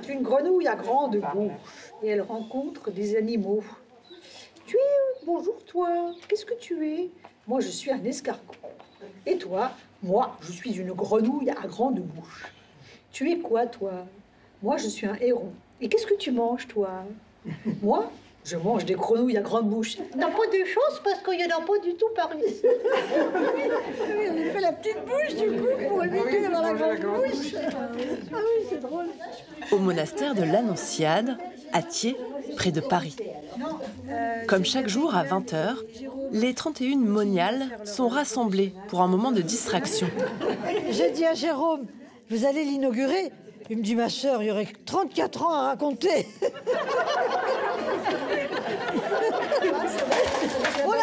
est une grenouille à grande bouche et elle rencontre des animaux. Tu es... Bonjour toi, qu'est-ce que tu es? Moi je suis un escargot. Et toi? Moi je suis une grenouille à grande bouche. Tu es quoi toi? Moi je suis un héron. Et qu'est-ce que tu manges toi? Moi je mange des grenouilles à grande bouche. T'as pas de chance parce qu'il n'y en a pas du tout par ici. Oui, on fait la petite bouche du coup pour éviter d'avoir la grande bouche. Ah oui, c'est drôle. Au monastère de l'Annonciade, à Thiers, près de Paris. Comme chaque jour à 20h, les 31 moniales sont rassemblées pour un moment de distraction. J'ai dit à Jérôme, vous allez l'inaugurer? Il me dit, ma sœur, il y aurait 34 ans à raconter. Voilà.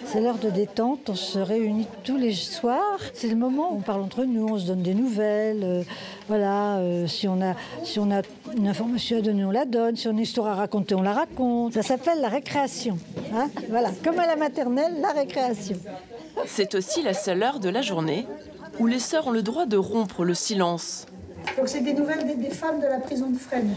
C'est l'heure de détente, on se réunit tous les soirs. C'est le moment où on parle entre nous, on se donne des nouvelles. Si on a une information à donner, on la donne. Si on a une histoire à raconter, on la raconte. Ça s'appelle la récréation. Hein, voilà, comme à la maternelle, la récréation. C'est aussi la seule heure de la journée où les sœurs ont le droit de rompre le silence. Donc c'est des nouvelles des femmes de la prison de Fresnes.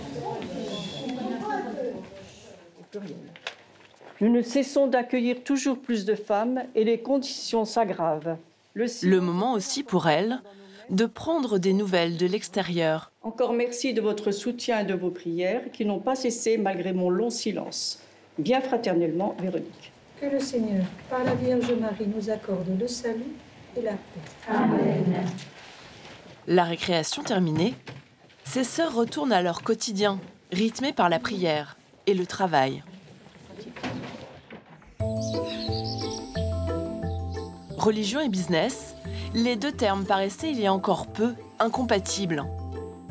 Nous ne cessons d'accueillir toujours plus de femmes et les conditions s'aggravent. Le moment aussi pour elles de prendre des nouvelles de l'extérieur. Encore merci de votre soutien et de vos prières qui n'ont pas cessé malgré mon long silence. Bien fraternellement, Véronique. Que le Seigneur, par la Vierge Marie, nous accorde le salut et la paix. Amen. La récréation terminée, ces sœurs retournent à leur quotidien, rythmé par la prière et le travail. Religion et business, les deux termes paraissaient il y a encore peu incompatibles.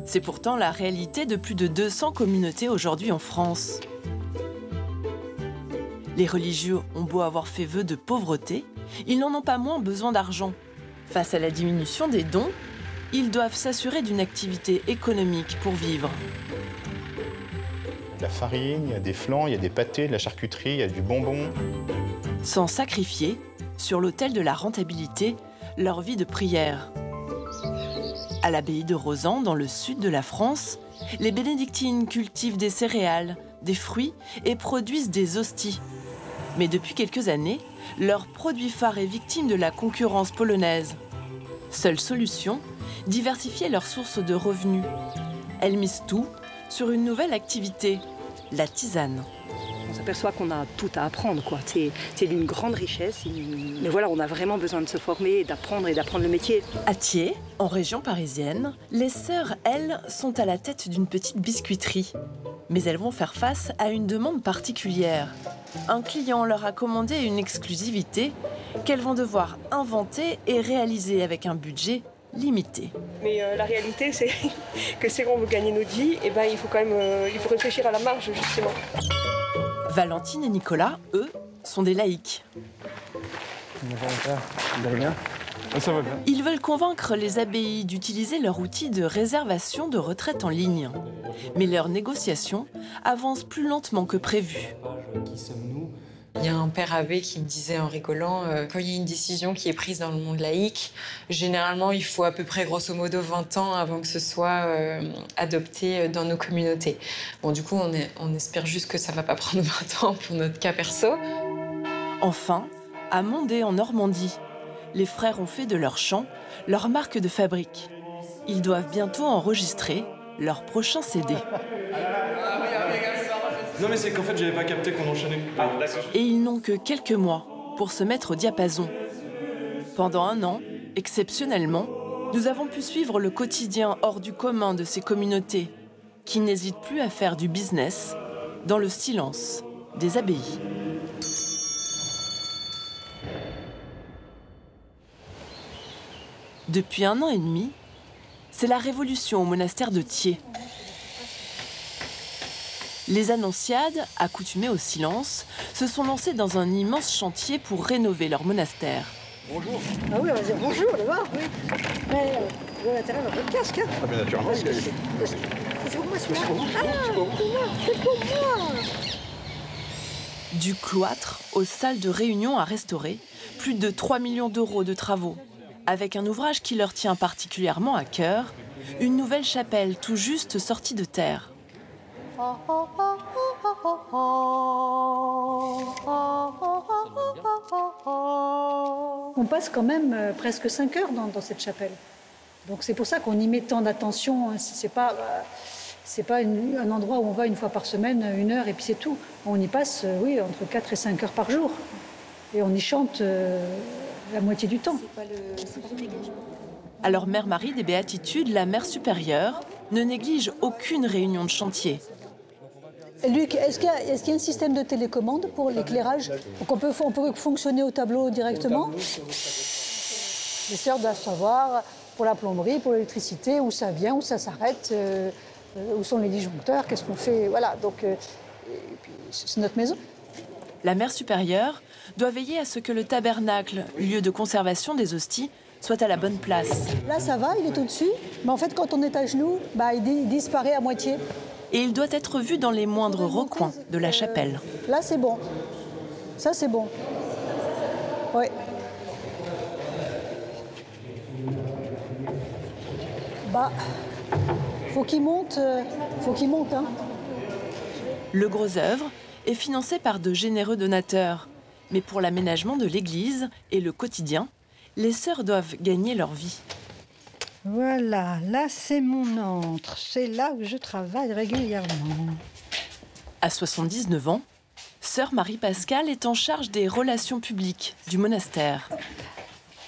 C'est pourtant la réalité de plus de 200 communautés aujourd'hui en France. Les religieux ont beau avoir fait vœu de pauvreté, ils n'en ont pas moins besoin d'argent. Face à la diminution des dons, ils doivent s'assurer d'une activité économique pour vivre. De la farine, il y a des flancs, il y a des pâtés, de la charcuterie, il y a du bonbon. Sans sacrifier, sur l'autel de la rentabilité, leur vie de prière. À l'abbaye de Rozan, dans le sud de la France, les bénédictines cultivent des céréales, des fruits et produisent des hosties. Mais depuis quelques années, leur produit phare est victime de la concurrence polonaise. Seule solution, diversifier leurs sources de revenus. Elles misent tout sur une nouvelle activité, la tisane. On s'aperçoit qu'on a tout à apprendre, quoi. C'est d'une grande richesse. Mais voilà, on a vraiment besoin de se former, d'apprendre le métier. À Thiers, en région parisienne, les sœurs, elles, sont à la tête d'une petite biscuiterie. Mais elles vont faire face à une demande particulière. Un client leur a commandé une exclusivité qu'elles vont devoir inventer et réaliser avec un budget limité. Mais la réalité, c'est que si on veut gagner notre vie, eh ben, il faut quand même il faut réfléchir à la marge, justement. Valentine et Nicolas, eux, sont des laïcs. Ça va bien. Ils veulent convaincre les abbayes d'utiliser leur outil de réservation de retraite en ligne. Mais leurs négociations avancent plus lentement que prévu. Il y a un père abbé qui me disait en rigolant, quand il y a une décision qui est prise dans le monde laïque, généralement il faut à peu près grosso modo 20 ans avant que ce soit adopté dans nos communautés. Bon, du coup, on espère juste que ça va pas prendre 20 ans pour notre cas perso. Enfin, à Mondé en Normandie, les frères ont fait de leur chant leur marque de fabrique. Ils doivent bientôt enregistrer leur prochain CD. Non mais c'est qu'en fait j'avais pas capté qu'on enchaînait. Et ils n'ont que quelques mois pour se mettre au diapason. Pendant un an, exceptionnellement, nous avons pu suivre le quotidien hors du commun de ces communautés qui n'hésitent plus à faire du business dans le silence des abbayes. Depuis 1 an et demi, c'est la révolution au monastère de Thiers. Les Annonciades, accoutumées au silence, se sont lancées dans un immense chantier pour rénover leur monastère. Bonjour. Ah oui, on va dire bonjour, d'abord, oui. Mais vous avez intérêt à mettre le casque, hein. Ah bien naturellement. C'est pour moi, celui-là. C'est pour vous, Ah, c'est pour vous. c'est pour moi. Du cloître aux salles de réunion à restaurer, plus de 3 millions d'euros de travaux. Avec un ouvrage qui leur tient particulièrement à cœur, une nouvelle chapelle tout juste sortie de terre. On passe quand même presque 5 heures dans cette chapelle. Donc c'est pour ça qu'on y met tant d'attention. C'est pas un endroit où on va une fois par semaine, 1 heure et puis c'est tout. On y passe, oui, entre 4 et 5 heures par jour. Et on y chante la moitié du temps. Alors Mère Marie des Béatitudes, la mère supérieure, ne néglige aucune réunion de chantier. Luc, est-ce qu'il y a un système de télécommande pour l'éclairage? Donc on peut fonctionner au tableau directement? Les sœurs doivent savoir pour la plomberie, pour l'électricité, où ça vient, où ça s'arrête, où sont les disjoncteurs, qu'est-ce qu'on fait. Voilà, donc c'est notre maison. La mère supérieure doit veiller à ce que le tabernacle, lieu de conservation des hosties, soit à la bonne place. Là, ça va, il est au-dessus. Mais en fait, quand on est à genoux, il disparaît à moitié. Et il doit être vu dans les moindres recoins de la chapelle. Là, c'est bon. Ça, c'est bon. Oui. Faut qu'il monte, hein. Le gros œuvre est financé par de généreux donateurs. Mais pour l'aménagement de l'église et le quotidien, les sœurs doivent gagner leur vie. Voilà, là c'est mon antre. C'est là où je travaille régulièrement. À 79 ans, sœur Marie-Pascale est en charge des relations publiques du monastère.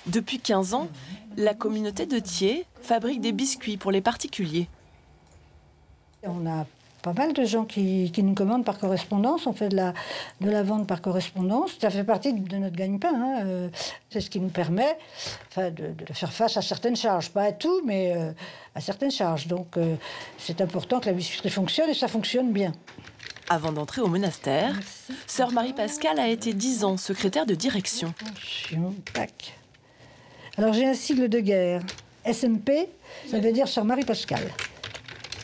Depuis 15 ans, la communauté de Thiers fabrique des biscuits pour les particuliers. On a pas mal de gens qui nous commandent par correspondance. On fait de la vente par correspondance. Ça fait partie de notre gagne-pain. Hein. C'est ce qui nous permet de faire face à certaines charges. Pas à tout, mais à certaines charges. Donc c'est important que la biscuiterie fonctionne et ça fonctionne bien. Avant d'entrer au monastère, sœur Marie-Pascale a été 10 ans secrétaire de direction. Attention, tac. Alors j'ai un sigle de guerre. SMP, ça veut dire sœur Marie-Pascale.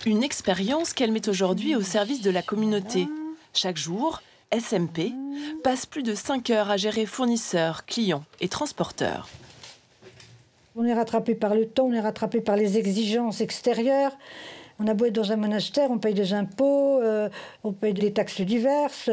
Une expérience qu'elle met aujourd'hui au service de la communauté. Chaque jour, SMP passe plus de 5 heures à gérer fournisseurs, clients et transporteurs. On est rattrapé par le temps, on est rattrapé par les exigences extérieures. On a beau être dans un monastère, on paye des impôts, on paye des taxes diverses.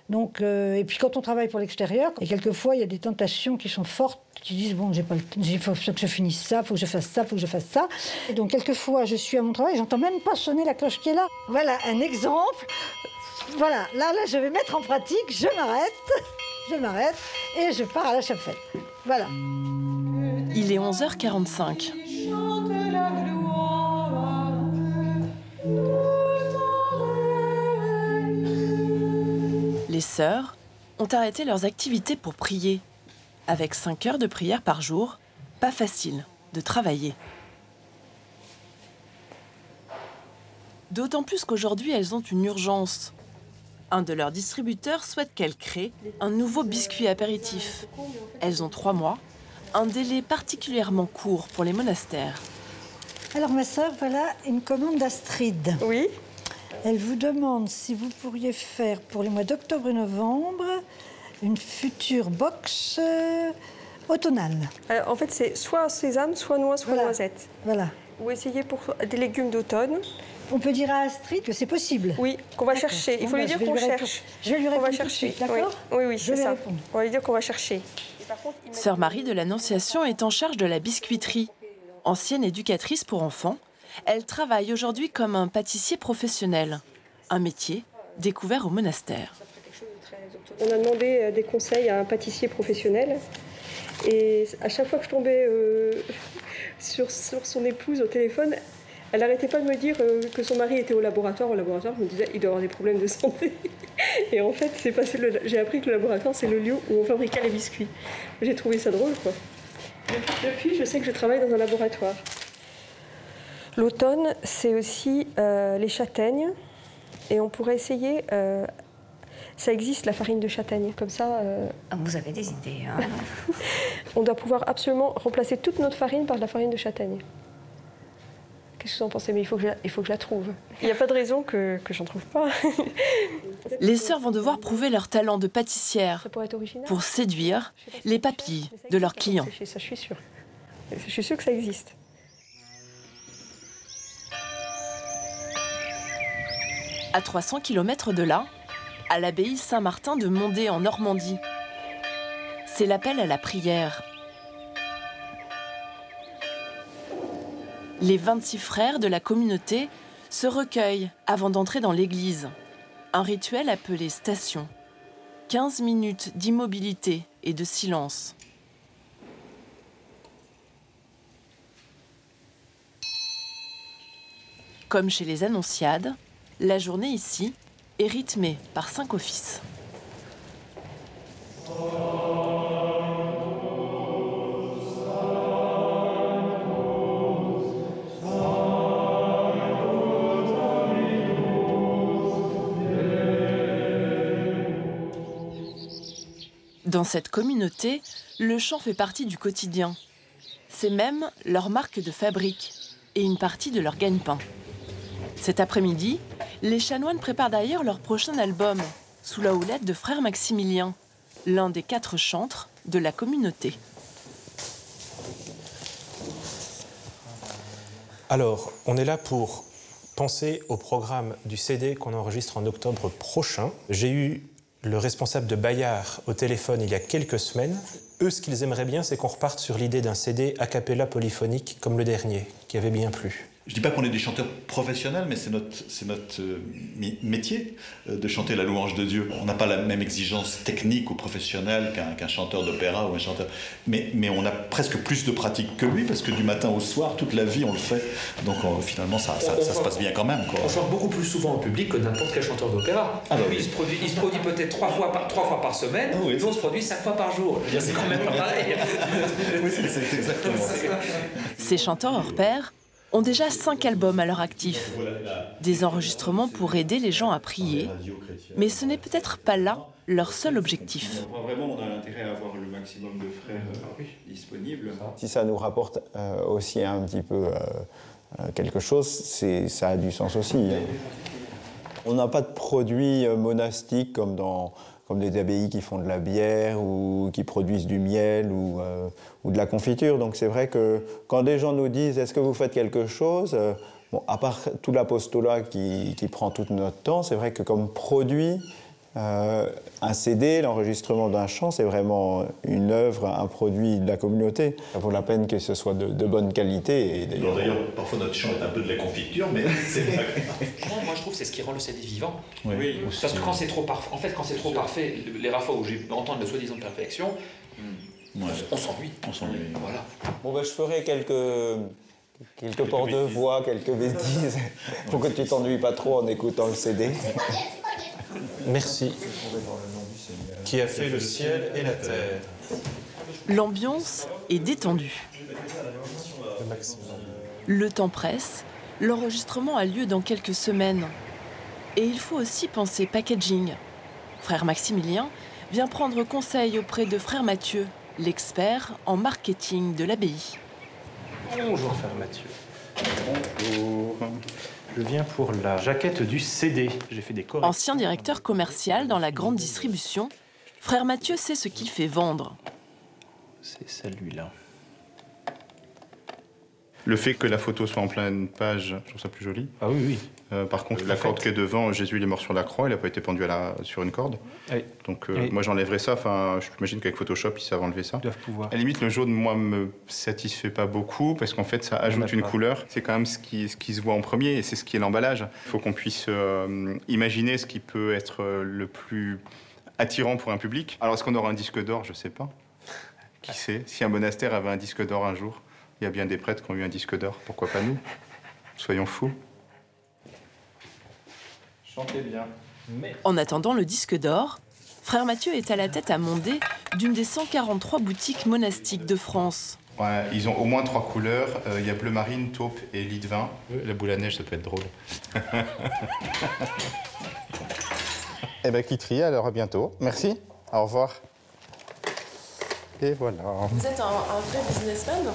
Donc, et puis quand on travaille pour l'extérieur, et quelquefois il y a des tentations qui sont fortes, qui disent bon, j'ai pas le temps, il faut que je finisse ça, il faut que je fasse ça, il faut que je fasse ça. Et donc quelquefois je suis à mon travail, j'entends même pas sonner la cloche qui est là. Voilà un exemple. Voilà, là je vais mettre en pratique, je m'arrête et je pars à la chapelle. Voilà. Il est 11h45. Les sœurs ont arrêté leurs activités pour prier. Avec 5 heures de prière par jour, pas facile de travailler. D'autant plus qu'aujourd'hui, elles ont une urgence. Un de leurs distributeurs souhaite qu'elles créent un nouveau biscuit apéritif. Elles ont 3 mois, un délai particulièrement court pour les monastères. Alors ma sœur, voilà une commande d'Astrid. Oui. Elle vous demande si vous pourriez faire pour les mois d'octobre et novembre une future box automnale. Alors, en fait, c'est soit sésame, soit noix, soit noisette. Voilà. Ou essayer pour des légumes d'automne. On peut dire à Astrid que c'est possible. Oui, qu'on va chercher. Il faut lui dire qu'on cherche. Je vais lui répondre. On va chercher. D'accord ? Oui, c'est ça. Répondre. On va lui dire qu'on va chercher. Sœur Marie de l'Annonciation est en charge de la biscuiterie. Ancienne éducatrice pour enfants, elle travaille aujourd'hui comme un pâtissier professionnel. Un métier découvert au monastère. On a demandé des conseils à un pâtissier professionnel. Et à chaque fois que je tombais sur son épouse au téléphone, elle n'arrêtait pas de me dire que son mari était au laboratoire. Au laboratoire, je me disais, il doit avoir des problèmes de santé. Et en fait, j'ai appris que le laboratoire, c'est le lieu où on fabriquait les biscuits. J'ai trouvé ça drôle, quoi. Depuis, je sais que je travaille dans un laboratoire. L'automne, c'est aussi les châtaignes. Et on pourrait essayer... ça existe, la farine de châtaigne, comme ça... Vous avez des idées, hein. On doit pouvoir absolument remplacer toute notre farine par de la farine de châtaigne. Qu'est-ce que vous en pensez? Mais il faut que je la trouve. Il n'y a pas de raison que j'en trouve pas. Les sœurs vont devoir prouver leur talent de pâtissière pour séduire les papilles de leurs clients. Ça, je suis sûre. Je suis sûre que ça existe. À 300 km de là, à l'abbaye Saint-Martin de Mondé en Normandie, c'est l'appel à la prière. Les 26 frères de la communauté se recueillent avant d'entrer dans l'église. Un rituel appelé station. 15 minutes d'immobilité et de silence. Comme chez les Annonciades, la journée ici est rythmée par 5 offices. Dans cette communauté, le chant fait partie du quotidien. C'est même leur marque de fabrique et une partie de leur gagne-pain. Cet après-midi, les chanoines préparent d'ailleurs leur prochain album, sous la houlette de frère Maximilien, l'un des 4 chantres de la communauté. Alors, on est là pour penser au programme du CD qu'on enregistre en octobre prochain. J'ai eu le responsable de Bayard au téléphone il y a quelques semaines. Eux, ce qu'ils aimeraient bien, c'est qu'on reparte sur l'idée d'un CD a cappella polyphonique comme le dernier, qui avait bien plu. Je ne dis pas qu'on est des chanteurs professionnels, mais c'est notre métier de chanter la louange de Dieu. On n'a pas la même exigence technique ou professionnelle qu'un chanteur d'opéra ou un chanteur... Mais on a presque plus de pratique que lui, parce que du matin au soir, toute la vie, on le fait. Donc finalement, ça se passe bien quand même, quoi. On chante beaucoup plus souvent en public que n'importe quel chanteur d'opéra. Ah, lui, il se produit peut-être 3 fois par semaine, oui. Nous, on se produit 5 fois par jour. Je veux dire, c'est quand même pas pareil. Oui, c'est exactement ça. Ces chanteurs hors pair ont déjà 5 albums à leur actif. Des enregistrements pour aider les gens à prier, mais ce n'est peut-être pas là leur seul objectif. Vraiment, on a l'intérêt à avoir le maximum de frères disponibles. Si ça nous rapporte aussi un petit peu quelque chose, ça a du sens aussi. On n'a pas de produits monastiques comme des abbayes qui font de la bière ou qui produisent du miel ou de la confiture. Donc c'est vrai que quand des gens nous disent « est-ce que vous faites quelque chose ?» Bon, à part tout l'apostolat qui prend tout notre temps, c'est vrai que comme produit, un CD, l'enregistrement d'un chant, c'est vraiment une œuvre, un produit de la communauté. Ça vaut la peine que ce soit de bonne qualité. Et d'ailleurs, parfois notre chant est un peu de la confiture, mais c'est pas grave. Moi, je trouve que c'est ce qui rend le CD vivant. Oui. Parce que quand c'est trop parfait, en fait, quand c'est trop parfait, les rares fois où j'ai entendu la soi-disant perfection, on s'ennuie. Voilà. Bon, ben, je ferai quelques ports de voix, quelques bêtises, pour que tu t'ennuies pas trop en écoutant le CD. Merci. Qui a fait le ciel et la terre. L'ambiance est détendue. Le temps presse, l'enregistrement a lieu dans quelques semaines. Et il faut aussi penser packaging. Frère Maximilien vient prendre conseil auprès de frère Mathieu, l'expert en marketing de l'abbaye. Bonjour frère Mathieu. Bonjour. Je viens pour la jaquette du CD. J'ai fait des corrections. Ancien directeur commercial dans la grande distribution, frère Mathieu sait ce qu'il fait vendre. C'est celui-là. Le fait que la photo soit en pleine page, je trouve ça plus joli. Ah oui, oui. Par contre, la corde qui est devant, Jésus il est mort sur la croix, il n'a pas été pendu sur une corde. Oui. Donc moi j'enlèverais ça, enfin, j'imagine qu'avec Photoshop ils savent enlever ça. Ils doivent pouvoir. À la limite, le jaune, moi, me satisfait pas beaucoup, parce qu'en fait ça ajoute une couleur. C'est quand même ce qui se voit en premier, et c'est ce qui est l'emballage. Il faut qu'on puisse imaginer ce qui peut être le plus attirant pour un public. Alors est-ce qu'on aura un disque d'or? Je sais pas. Qui sait? Si un monastère avait un disque d'or un jour, il y a bien des prêtres qui ont eu un disque d'or, pourquoi pas nous? Soyons fous. Chantez bien. En attendant le disque d'or, frère Mathieu est à la tête à Mondé d'une des 143 boutiques monastiques de France. Ouais, ils ont au moins 3 couleurs. Il y a bleu marine, taupe et lit de vin. La boule à neige, ça peut être drôle. Eh bien, Kitri, alors à bientôt. Merci. Au revoir. Et voilà. Vous êtes un vrai businessman?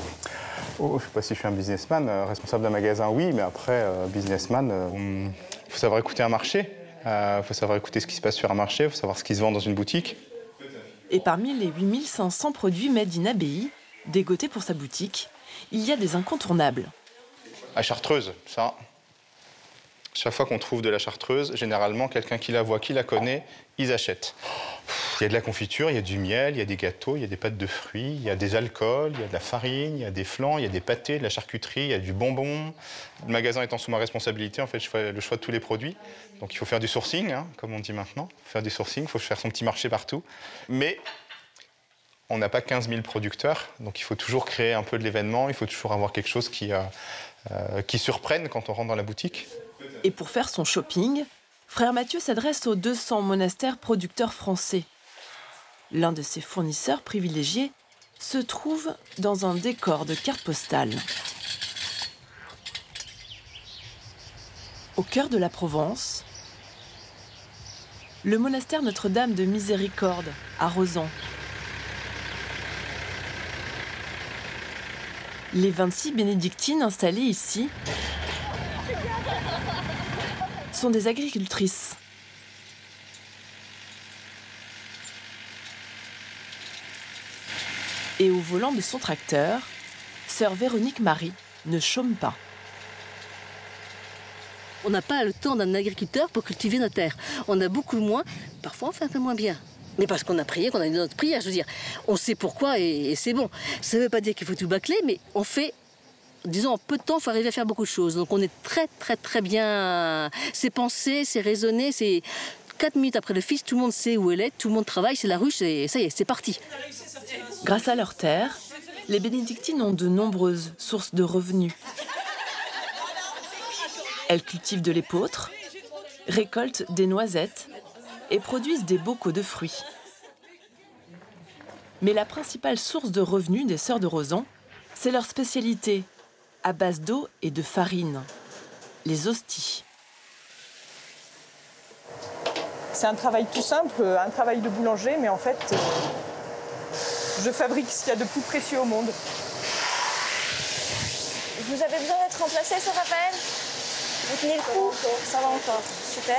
Oh, je ne sais pas si je suis un businessman. Responsable d'un magasin, oui, mais après, businessman, il faut savoir écouter un marché. Il faut savoir écouter ce qui se passe sur un marché, il faut savoir ce qui se vend dans une boutique. Et parmi les 8500 produits made in Abbaye, dégotés pour sa boutique, il y a des incontournables. La chartreuse, ça. Chaque fois qu'on trouve de la chartreuse, généralement, quelqu'un qui la voit, qui la connaît, ils achètent. Il y a de la confiture, il y a du miel, il y a des gâteaux, il y a des pâtes de fruits, il y a des alcools, il y a de la farine, il y a des flancs, il y a des pâtés, de la charcuterie, il y a du bonbon. Le magasin étant sous ma responsabilité, en fait, je fais le choix de tous les produits. Donc il faut faire du sourcing, hein, comme on dit maintenant. Il faut faire du sourcing, il faut faire son petit marché partout. Mais on n'a pas 15 000 producteurs, donc il faut toujours créer un peu de l'événement, il faut toujours avoir quelque chose qui surprenne quand on rentre dans la boutique. Et pour faire son shopping, Frère Mathieu s'adresse aux 200 monastères producteurs français. L'un de ses fournisseurs privilégiés se trouve dans un décor de cartes postales. Au cœur de la Provence, le monastère Notre-Dame de Miséricorde à Rozan. Les 26 bénédictines installées ici sont des agricultrices. Et au volant de son tracteur, sœur Véronique Marie ne chôme pas. On n'a pas le temps d'un agriculteur pour cultiver notre terre. On a beaucoup moins, parfois on fait un peu moins bien. Mais parce qu'on a prié, qu'on a eu notre prière, je veux dire, on sait pourquoi et c'est bon. Ça ne veut pas dire qu'il faut tout bâcler, mais on fait, disons, en peu de temps, il faut arriver à faire beaucoup de choses. Donc on est très bien, c'est pensé, c'est raisonné, c'est 4 minutes après le fils, tout le monde sait où elle est, tout le monde travaille, c'est la ruche, et ça y est, c'est parti. Grâce à leur terre, les bénédictines ont de nombreuses sources de revenus. Elles cultivent de l'épeautre, récoltent des noisettes et produisent des bocaux de fruits. Mais la principale source de revenus des sœurs de Rozan, c'est leur spécialité, à base d'eau et de farine, les hosties. C'est un travail tout simple, un travail de boulanger, mais en fait, je fabrique ce qu'il y a de plus précieux au monde. Vous avez besoin d'être remplacé, ça Raphaël? Vous tenez le coup? Ça va encore, super.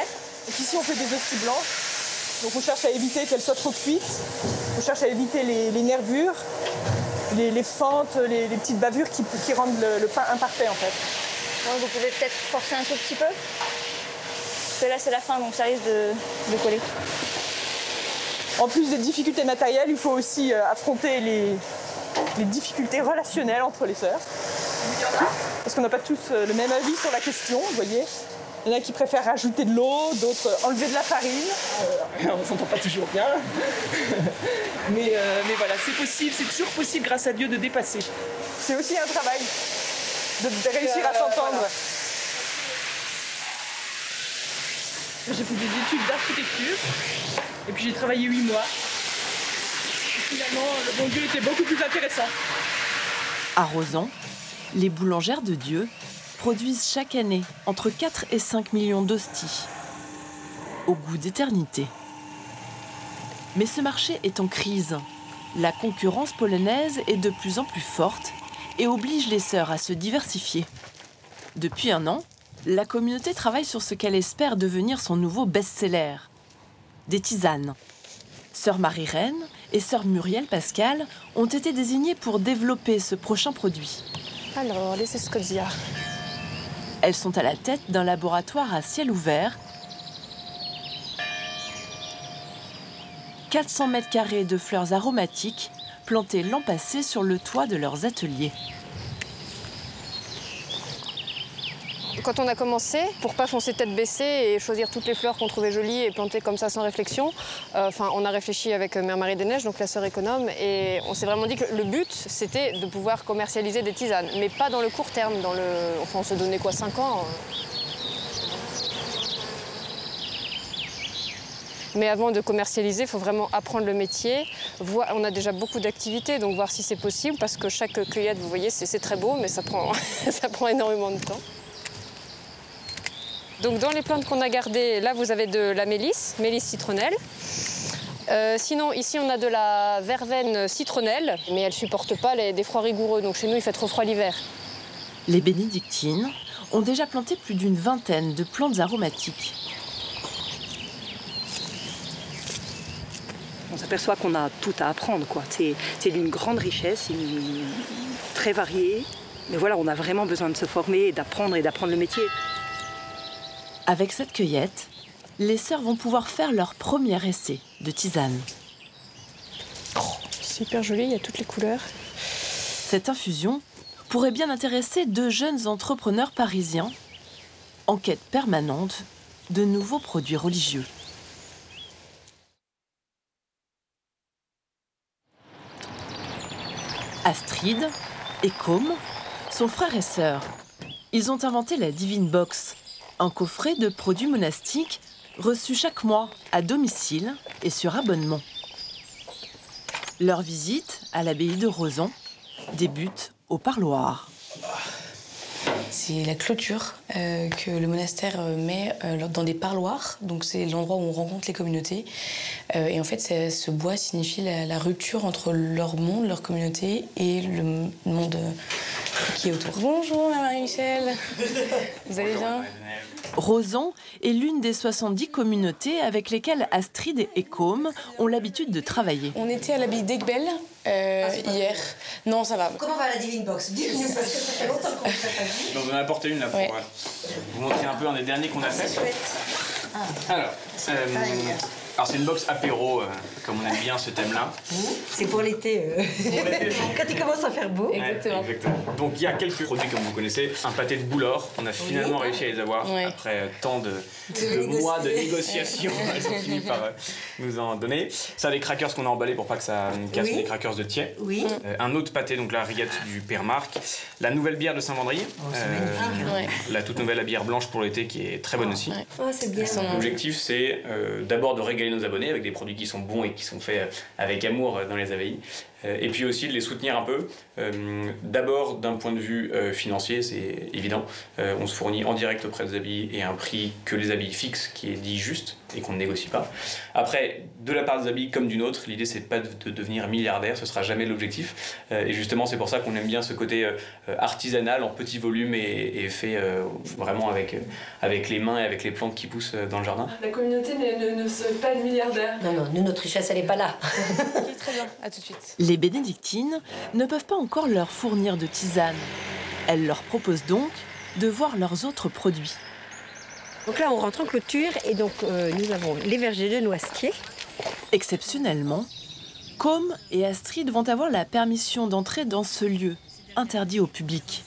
Donc ici, on fait des hosties blanches. Donc on cherche à éviter qu'elles soient trop cuites. On cherche à éviter les nervures, les fentes, les petites bavures qui rendent le pain imparfait, en fait. Ouais, vous pouvez peut-être forcer un tout petit peu? Parce que là, c'est la fin, donc ça risque de coller. En plus des difficultés matérielles, il faut aussi affronter les difficultés relationnelles entre les sœurs. Parce qu'on n'a pas tous le même avis sur la question, vous voyez. Il y en a qui préfèrent rajouter de l'eau, d'autres enlever de la farine. On ne s'entend pas toujours bien. mais voilà, c'est possible, c'est toujours possible grâce à Dieu de dépasser. C'est aussi un travail de réussir à s'entendre. Voilà. J'ai fait des études d'architecture et puis j'ai travaillé 8 mois. Et finalement, le bon Dieu était beaucoup plus intéressant. À Rozan, les boulangères de Dieu produisent chaque année entre 4 et 5 millions d'hosties, au goût d'éternité. Mais ce marché est en crise. La concurrence polonaise est de plus en plus forte et oblige les sœurs à se diversifier. Depuis 1 an, la communauté travaille sur ce qu'elle espère devenir son nouveau best-seller, des tisanes. Sœur Marie-Reine et sœur Muriel Pascal ont été désignées pour développer ce prochain produit. Alors, les escodia. Elles sont à la tête d'un laboratoire à ciel ouvert. 400 mètres carrés de fleurs aromatiques plantées l'an passé sur le toit de leurs ateliers. Quand on a commencé, pour pas foncer tête baissée et choisir toutes les fleurs qu'on trouvait jolies et planter comme ça sans réflexion, on a réfléchi avec Mère Marie des Neiges, donc la sœur économe, et on s'est vraiment dit que le but, c'était de pouvoir commercialiser des tisanes, mais pas dans le court terme, on se donnait quoi, 5 ans. Mais avant de commercialiser, il faut vraiment apprendre le métier. On a déjà beaucoup d'activités, donc voir si c'est possible, parce que chaque cueillette, vous voyez, c'est très beau, mais ça prend, ça prend énormément de temps. Donc dans les plantes qu'on a gardées, là vous avez de la mélisse, mélisse citronnelle. Sinon, ici, on a de la verveine citronnelle, mais elle ne supporte pas des froids rigoureux. Donc chez nous, il fait trop froid l'hiver. Les bénédictines ont déjà planté plus d'une vingtaine de plantes aromatiques. On s'aperçoit qu'on a tout à apprendre, quoi. C'est d'une grande richesse, très variée. Mais voilà, on a vraiment besoin de se former, d'apprendre le métier. Avec cette cueillette, les sœurs vont pouvoir faire leur premier essai de tisane. Oh, c'est hyper joli, il y a toutes les couleurs. Cette infusion pourrait bien intéresser deux jeunes entrepreneurs parisiens en quête permanente de nouveaux produits religieux. Astrid et Côme sont frères et sœurs. Ils ont inventé la Divine Box, un coffret de produits monastiques reçus chaque mois à domicile et sur abonnement. Leur visite à l'abbaye de Rozon débute au parloir. C'est la clôture que le monastère met dans des parloirs. Donc c'est l'endroit où on rencontre les communautés. Et en fait, ce bois signifie la rupture entre leur monde, leur communauté et le monde qui est autour. Bonjour, Marie-Michel. Vous allez bien? Rozon est l'une des 70 communautés avec lesquelles Astrid et Côme ont l'habitude de travailler. On était à l'abbaye d'Aiguebel hier. Non, ça va. Comment va la Divine Box? Dis-nous, parce que ça fait longtemps qu'on ne s'est pas vu. J'en ai apporté une là pour vous montrer un peu un des derniers qu'on a fait. Alors, c'est une box apéro, comme on aime bien ce thème-là. C'est pour l'été. Quand il commence à faire beau. Exactement. Donc il y a quelques produits comme vous connaissez. Un pâté de Boulor, on a finalement réussi à les avoir après tant de mois de négociations. Ils ont fini par nous en donner. Ça, les crackers qu'on a emballés pour pas que ça casse les crackers de Thiers. Un autre pâté, donc la rillette du Père Marc. La nouvelle bière de Saint-Vendry. La toute nouvelle bière blanche pour l'été qui est très bonne aussi. C'est bien. L'objectif, c'est d'abord de régaler nos abonnés avec des produits qui sont bons et qui sont faits avec amour dans les abbayes. Et puis aussi de les soutenir un peu. D'abord d'un point de vue financier, c'est évident. On se fournit en direct auprès des abbayes et à un prix que les abbayes fixent, qui est dit juste et qu'on ne négocie pas. Après, de la part des abbayes comme d'une autre, l'idée c'est pas de devenir milliardaire, ce sera jamais l'objectif. Et justement, c'est pour ça qu'on aime bien ce côté artisanal en petit volume et fait vraiment avec les mains et avec les plantes qui poussent dans le jardin. La communauté ne serait pas de milliardaire. Non, nous, notre richesse, elle n'est pas là. Ok, très bien, à tout de suite. Les bénédictines ne peuvent pas encore leur fournir de tisane. Elles leur proposent donc de voir leurs autres produits. Donc là, on rentre en clôture et donc nous avons les vergers de noisetiers. Exceptionnellement, Côme et Astrid vont avoir la permission d'entrer dans ce lieu, interdit au public.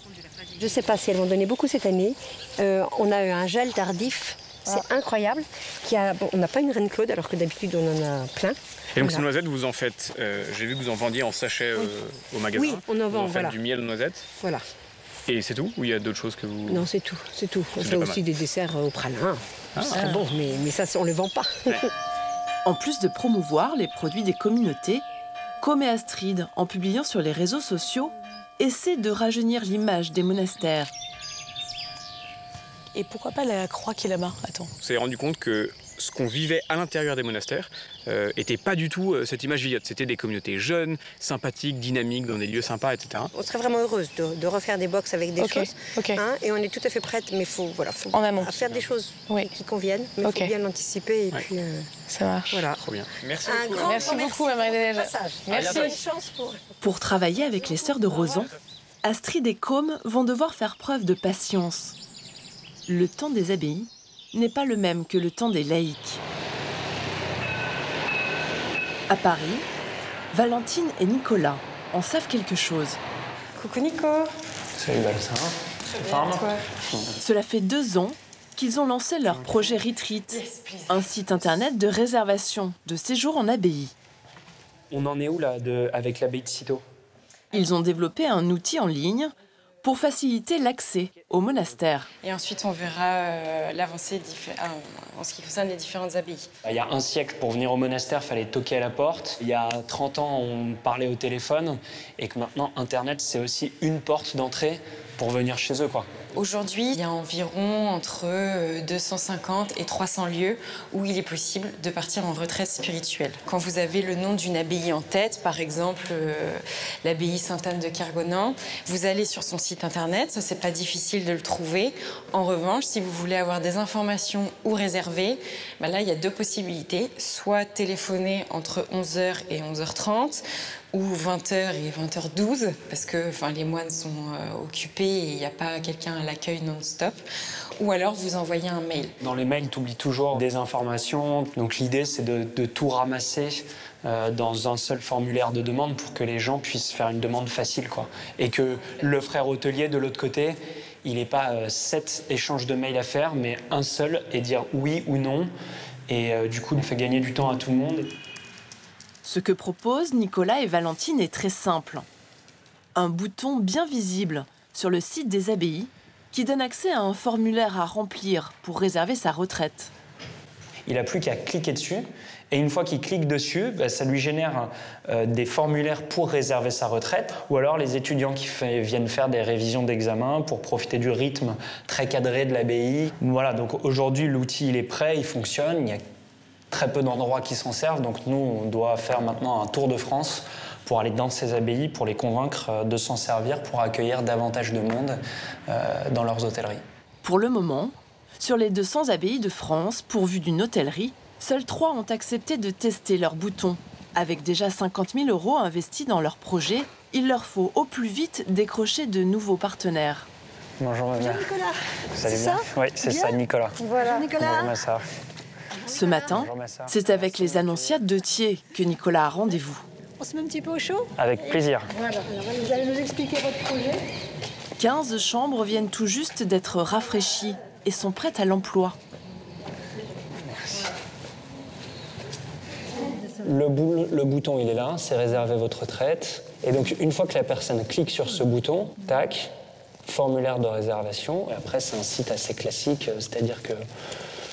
Je ne sais pas si elles vont donner beaucoup cette année. On a eu un gel tardif, c'est incroyable. On n'a pas une reine Claude alors que d'habitude on en a plein. Et donc ces noisettes, vous en faites, j'ai vu que vous en vendiez en sachet au magasin. Oui, on en vend, vous en faites du miel aux noisettes. Voilà. Et c'est tout? Ou il y a d'autres choses que vous... Non, c'est tout. On fait aussi des desserts au pralin. C'est très bon, mais ça, on ne le vend pas. En plus de promouvoir les produits des communautés, Côme et Astrid, en publiant sur les réseaux sociaux, essaient de rajeunir l'image des monastères. Et pourquoi pas la croix qui est là-bas? Attends. On s'est rendu compte que ce qu'on vivait à l'intérieur des monastères était pas du tout cette image vieillotte. C'était des communautés jeunes, sympathiques, dynamiques, dans des lieux sympas, etc. On serait vraiment heureuse de refaire des box avec des choses. Et on est tout à fait prête, mais il faut en amont. Faire des choses qui conviennent. Mais il faut bien l'anticiper. Et puis, ça marche. Voilà. Trop bien. Merci beaucoup. Merci beaucoup, Marie-Neige. Merci. Pour travailler avec les sœurs de Rozon, Astrid et Côme vont devoir faire preuve de patience. Le temps des abbayes n'est pas le même que le temps des laïcs. À Paris, Valentine et Nicolas en savent quelque chose. Coucou Nico. Salut Balsa. Cela fait 2 ans qu'ils ont lancé leur projet Retreat, un site internet de réservation de séjour en abbaye. On en est où là avec l'abbaye de Cîteaux? Ils ont développé un outil en ligne pour faciliter l'accès au monastère. Et ensuite, on verra l'avancée en ce qui concerne les différentes abbayes. Il y a un siècle, pour venir au monastère, il fallait toquer à la porte. Il y a 30 ans, on parlait au téléphone. Et que maintenant, Internet, c'est aussi une porte d'entrée pour venir chez eux, quoi. Aujourd'hui, il y a environ entre 250 et 300 lieux où il est possible de partir en retraite spirituelle. Quand vous avez le nom d'une abbaye en tête, par exemple l'abbaye Sainte-Anne de Kergonan, vous allez sur son site internet, ça c'est pas difficile de le trouver. En revanche, si vous voulez avoir des informations ou réserver, ben là il y a deux possibilités, soit téléphoner entre 11h et 11h30, ou 20h et 20h12, parce que les moines sont occupés et il n'y a pas quelqu'un à l'accueil non-stop, ou alors vous envoyez un mail. Dans les mails, tu oublies toujours des informations, donc l'idée c'est de tout ramasser dans un seul formulaire de demande pour que les gens puissent faire une demande facile, quoi. Et que le frère hôtelier, de l'autre côté, il n'ait pas 7 échanges de mails à faire, mais un seul, et dire oui ou non, et du coup, on fait gagner du temps à tout le monde. Ce que proposent Nicolas et Valentine est très simple. Un bouton bien visible sur le site des abbayes qui donne accès à un formulaire à remplir pour réserver sa retraite. Il n'a plus qu'à cliquer dessus. Et une fois qu'il clique dessus, ça lui génère des formulaires pour réserver sa retraite. Ou alors les étudiants qui viennent faire des révisions d'examen pour profiter du rythme très cadré de l'abbaye. Voilà, donc aujourd'hui, l'outil il est prêt, il fonctionne. Il y a très peu d'endroits qui s'en servent. Donc nous, on doit faire maintenant un tour de France pour aller dans ces abbayes, pour les convaincre de s'en servir, pour accueillir davantage de monde dans leurs hôtelleries. Pour le moment, sur les 200 abbayes de France pourvues d'une hôtellerie, seules 3 ont accepté de tester leur bouton. Avec déjà 50 000 € investis dans leur projet, il leur faut au plus vite décrocher de nouveaux partenaires. Bonjour, Nicolas. C'est bien. Oui, c'est ça, Nicolas. Voilà. Bonjour, Massa. Ce matin, c'est avec les annonciates de Thiers que Nicolas a rendez-vous. On se met un petit peu au chaud? Avec plaisir. Voilà, alors vous allez nous expliquer votre projet. 15 chambres viennent tout juste d'être rafraîchies et sont prêtes à l'emploi. Le bouton, il est là, c'est réserver votre retraite. Et donc, une fois que la personne clique sur ce bouton, tac, formulaire de réservation. Et après, c'est un site assez classique, c'est-à-dire que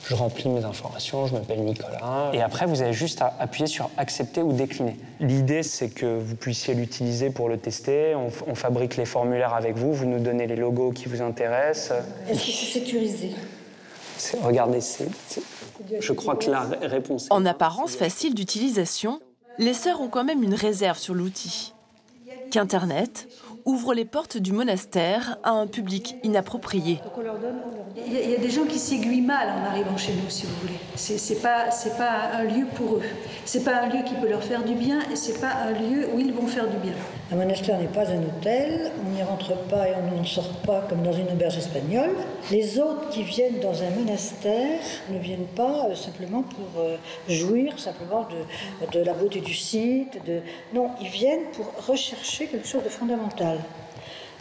je remplis mes informations, je m'appelle Nicolas. Et après, vous avez juste à appuyer sur accepter ou décliner. L'idée, c'est que vous puissiez l'utiliser pour le tester. On fabrique les formulaires avec vous, vous nous donnez les logos qui vous intéressent. Est-ce que c'est sécurisé? Regardez, je crois que la réponse... En apparence facile d'utilisation, les sœurs ont quand même une réserve sur l'outil. Qu'Internet ouvre les portes du monastère à un public inapproprié. Il y a des gens qui s'aiguillent mal en arrivant chez nous, si vous voulez. C'est pas un lieu pour eux. C'est pas un lieu qui peut leur faire du bien et c'est pas un lieu où ils vont faire du bien. Un monastère n'est pas un hôtel, on n'y rentre pas et on n'en sort pas comme dans une auberge espagnole. Les autres qui viennent dans un monastère ne viennent pas simplement pour jouir simplement de la beauté du site. Non, ils viennent pour rechercher quelque chose de fondamental.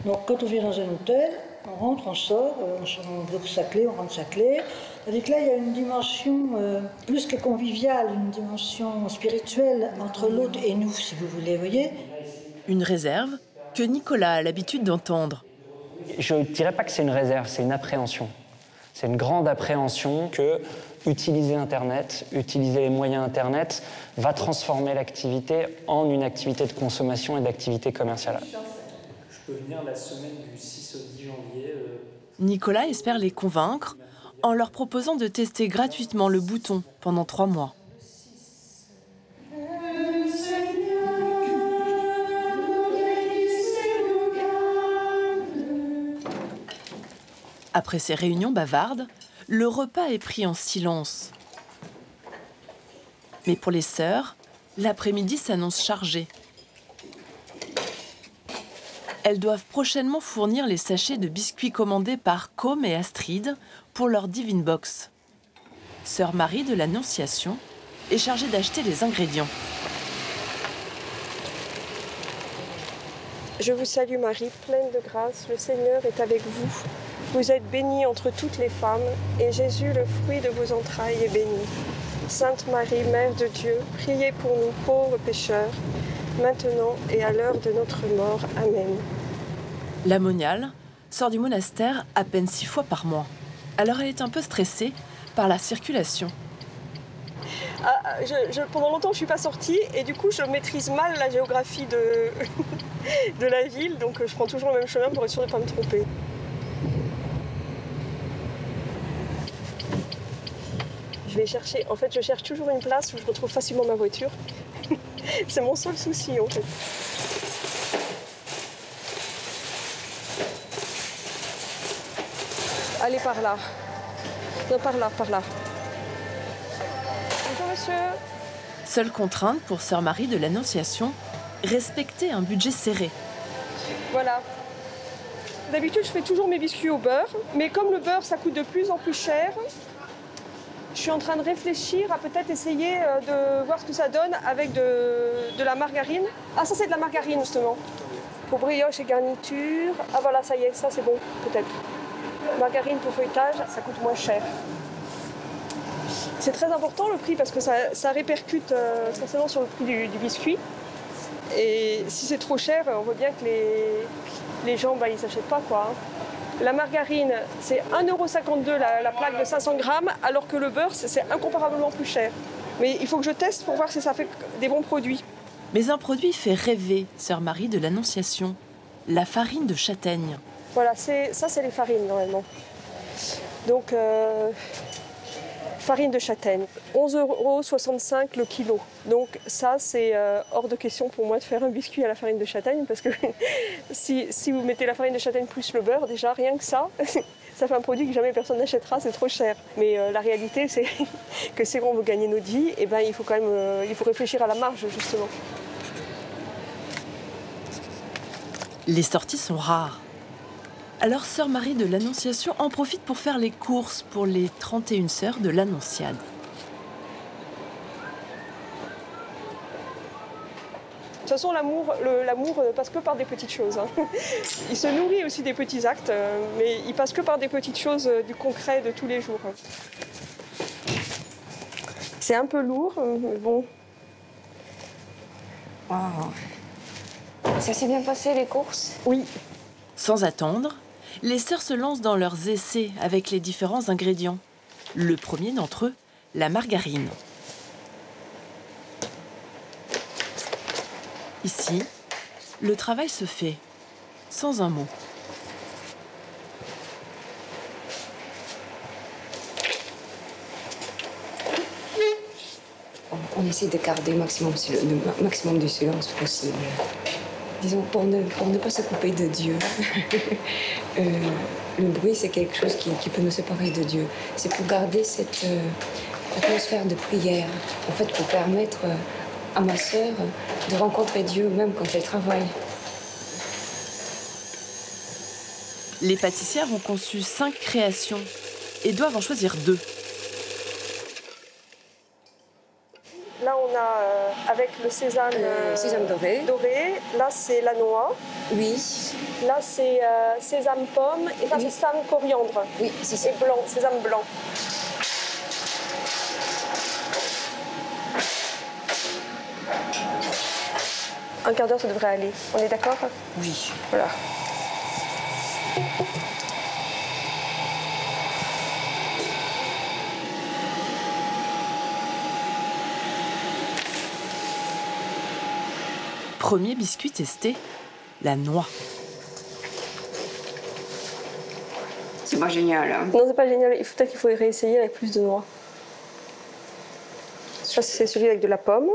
Donc quand on vient dans un hôtel, on rentre, on sort, on bloque sa clé, on rentre sa clé. C'est-à-dire que là, il y a une dimension plus que conviviale, une dimension spirituelle entre l'autre et nous, si vous voulez, voyez. Une réserve que Nicolas a l'habitude d'entendre. Je ne dirais pas que c'est une réserve, c'est une appréhension. C'est une grande appréhension que utiliser Internet, utiliser les moyens Internet, va transformer l'activité en une activité de consommation et d'activité commerciale. Je peux venir la semaine du 6 au 10 janvier. Nicolas espère les convaincre en leur proposant de tester gratuitement le bouton pendant 3 mois. Après ces réunions bavardes, le repas est pris en silence. Mais pour les sœurs, l'après-midi s'annonce chargé. Elles doivent prochainement fournir les sachets de biscuits commandés par Com et Astrid pour leur Divine Box. Sœur Marie de l'Annonciation est chargée d'acheter les ingrédients. Je vous salue Marie, pleine de grâce, le Seigneur est avec vous. Vous êtes bénie entre toutes les femmes, et Jésus, le fruit de vos entrailles, est béni. Sainte Marie, Mère de Dieu, priez pour nous pauvres pécheurs, maintenant et à l'heure de notre mort. Amen. La moniale sort du monastère à peine 6 fois par mois. Alors elle est un peu stressée par la circulation. Pendant longtemps, je ne suis pas sortie et du coup, je maîtrise mal la géographie de la ville. Donc, je prends toujours le même chemin pour être sûre de ne pas me tromper. Je cherche toujours une place où je retrouve facilement ma voiture. C'est mon seul souci, en fait. Allez, par là. Non, par là, par là. Bonjour, monsieur. Seule contrainte pour Sœur Marie de l'Annonciation, respecter un budget serré. Voilà. D'habitude, je fais toujours mes biscuits au beurre, mais comme le beurre, ça coûte de plus en plus cher, je suis en train de réfléchir à peut-être essayer de voir ce que ça donne avec de la margarine. Ah, ça, c'est de la margarine, justement. Pour brioche et garniture. Ah, voilà, ça y est, ça, c'est bon, peut-être. Margarine pour feuilletage, ça coûte moins cher. C'est très important, le prix, parce que ça répercute forcément sur le prix du biscuit. Et si c'est trop cher, on voit bien que les gens, ils n'achètent pas, quoi. La margarine, c'est 1,52 € la plaque de 500 grammes, alors que le beurre, c'est incomparablement plus cher. Mais il faut que je teste pour voir si ça fait des bons produits. Mais un produit fait rêver Sœur Marie de l'Annonciation, la farine de châtaigne. Voilà, ça c'est les farines normalement. Donc, farine de châtaigne, 11,65 € le kilo. Donc ça, c'est hors de question pour moi de faire un biscuit à la farine de châtaigne, parce que si vous mettez la farine de châtaigne plus le beurre, déjà rien que ça, ça fait un produit que jamais personne n'achètera, c'est trop cher. Mais la réalité, c'est que si on veut gagner notre vie, eh ben, il faut quand même réfléchir à la marge, justement. Les sorties sont rares. Alors Sœur Marie de l'Annonciation en profite pour faire les courses pour les 31 sœurs de l'Annonciade. De toute façon, l'amour ne passe que par des petites choses. Hein. Il se nourrit aussi des petits actes, mais il passe que par des petites choses du concret de tous les jours. C'est un peu lourd, mais bon. Wow. Ça s'est bien passé, les courses? Oui. Sans attendre, les sœurs se lancent dans leurs essais avec les différents ingrédients. Le premier d'entre eux, la margarine. Ici, le travail se fait, sans un mot. On essaie de garder le maximum de silence possible. Disons, pour ne pas se couper de Dieu. Le bruit, c'est quelque chose qui peut nous séparer de Dieu. C'est pour garder cette atmosphère de prière, en fait, pour permettre à ma sœur de rencontrer Dieu même quand elle travaille. Les pâtissières ont conçu 5 créations et doivent en choisir 2. Là, on a avec le sésame, doré. Là, c'est la noix. Oui. Là, c'est sésame pomme. Et là, c'est sésame coriandre. Oui, c'est ça. Et blanc, sésame blanc. Un quart d'heure, ça devrait aller. On est d'accord? Oui. Voilà. Premier biscuit testé, la noix. C'est pas génial, hein? Non, c'est pas génial. Peut-être qu'il faut réessayer avec plus de noix. Ça, c'est celui avec de la pomme.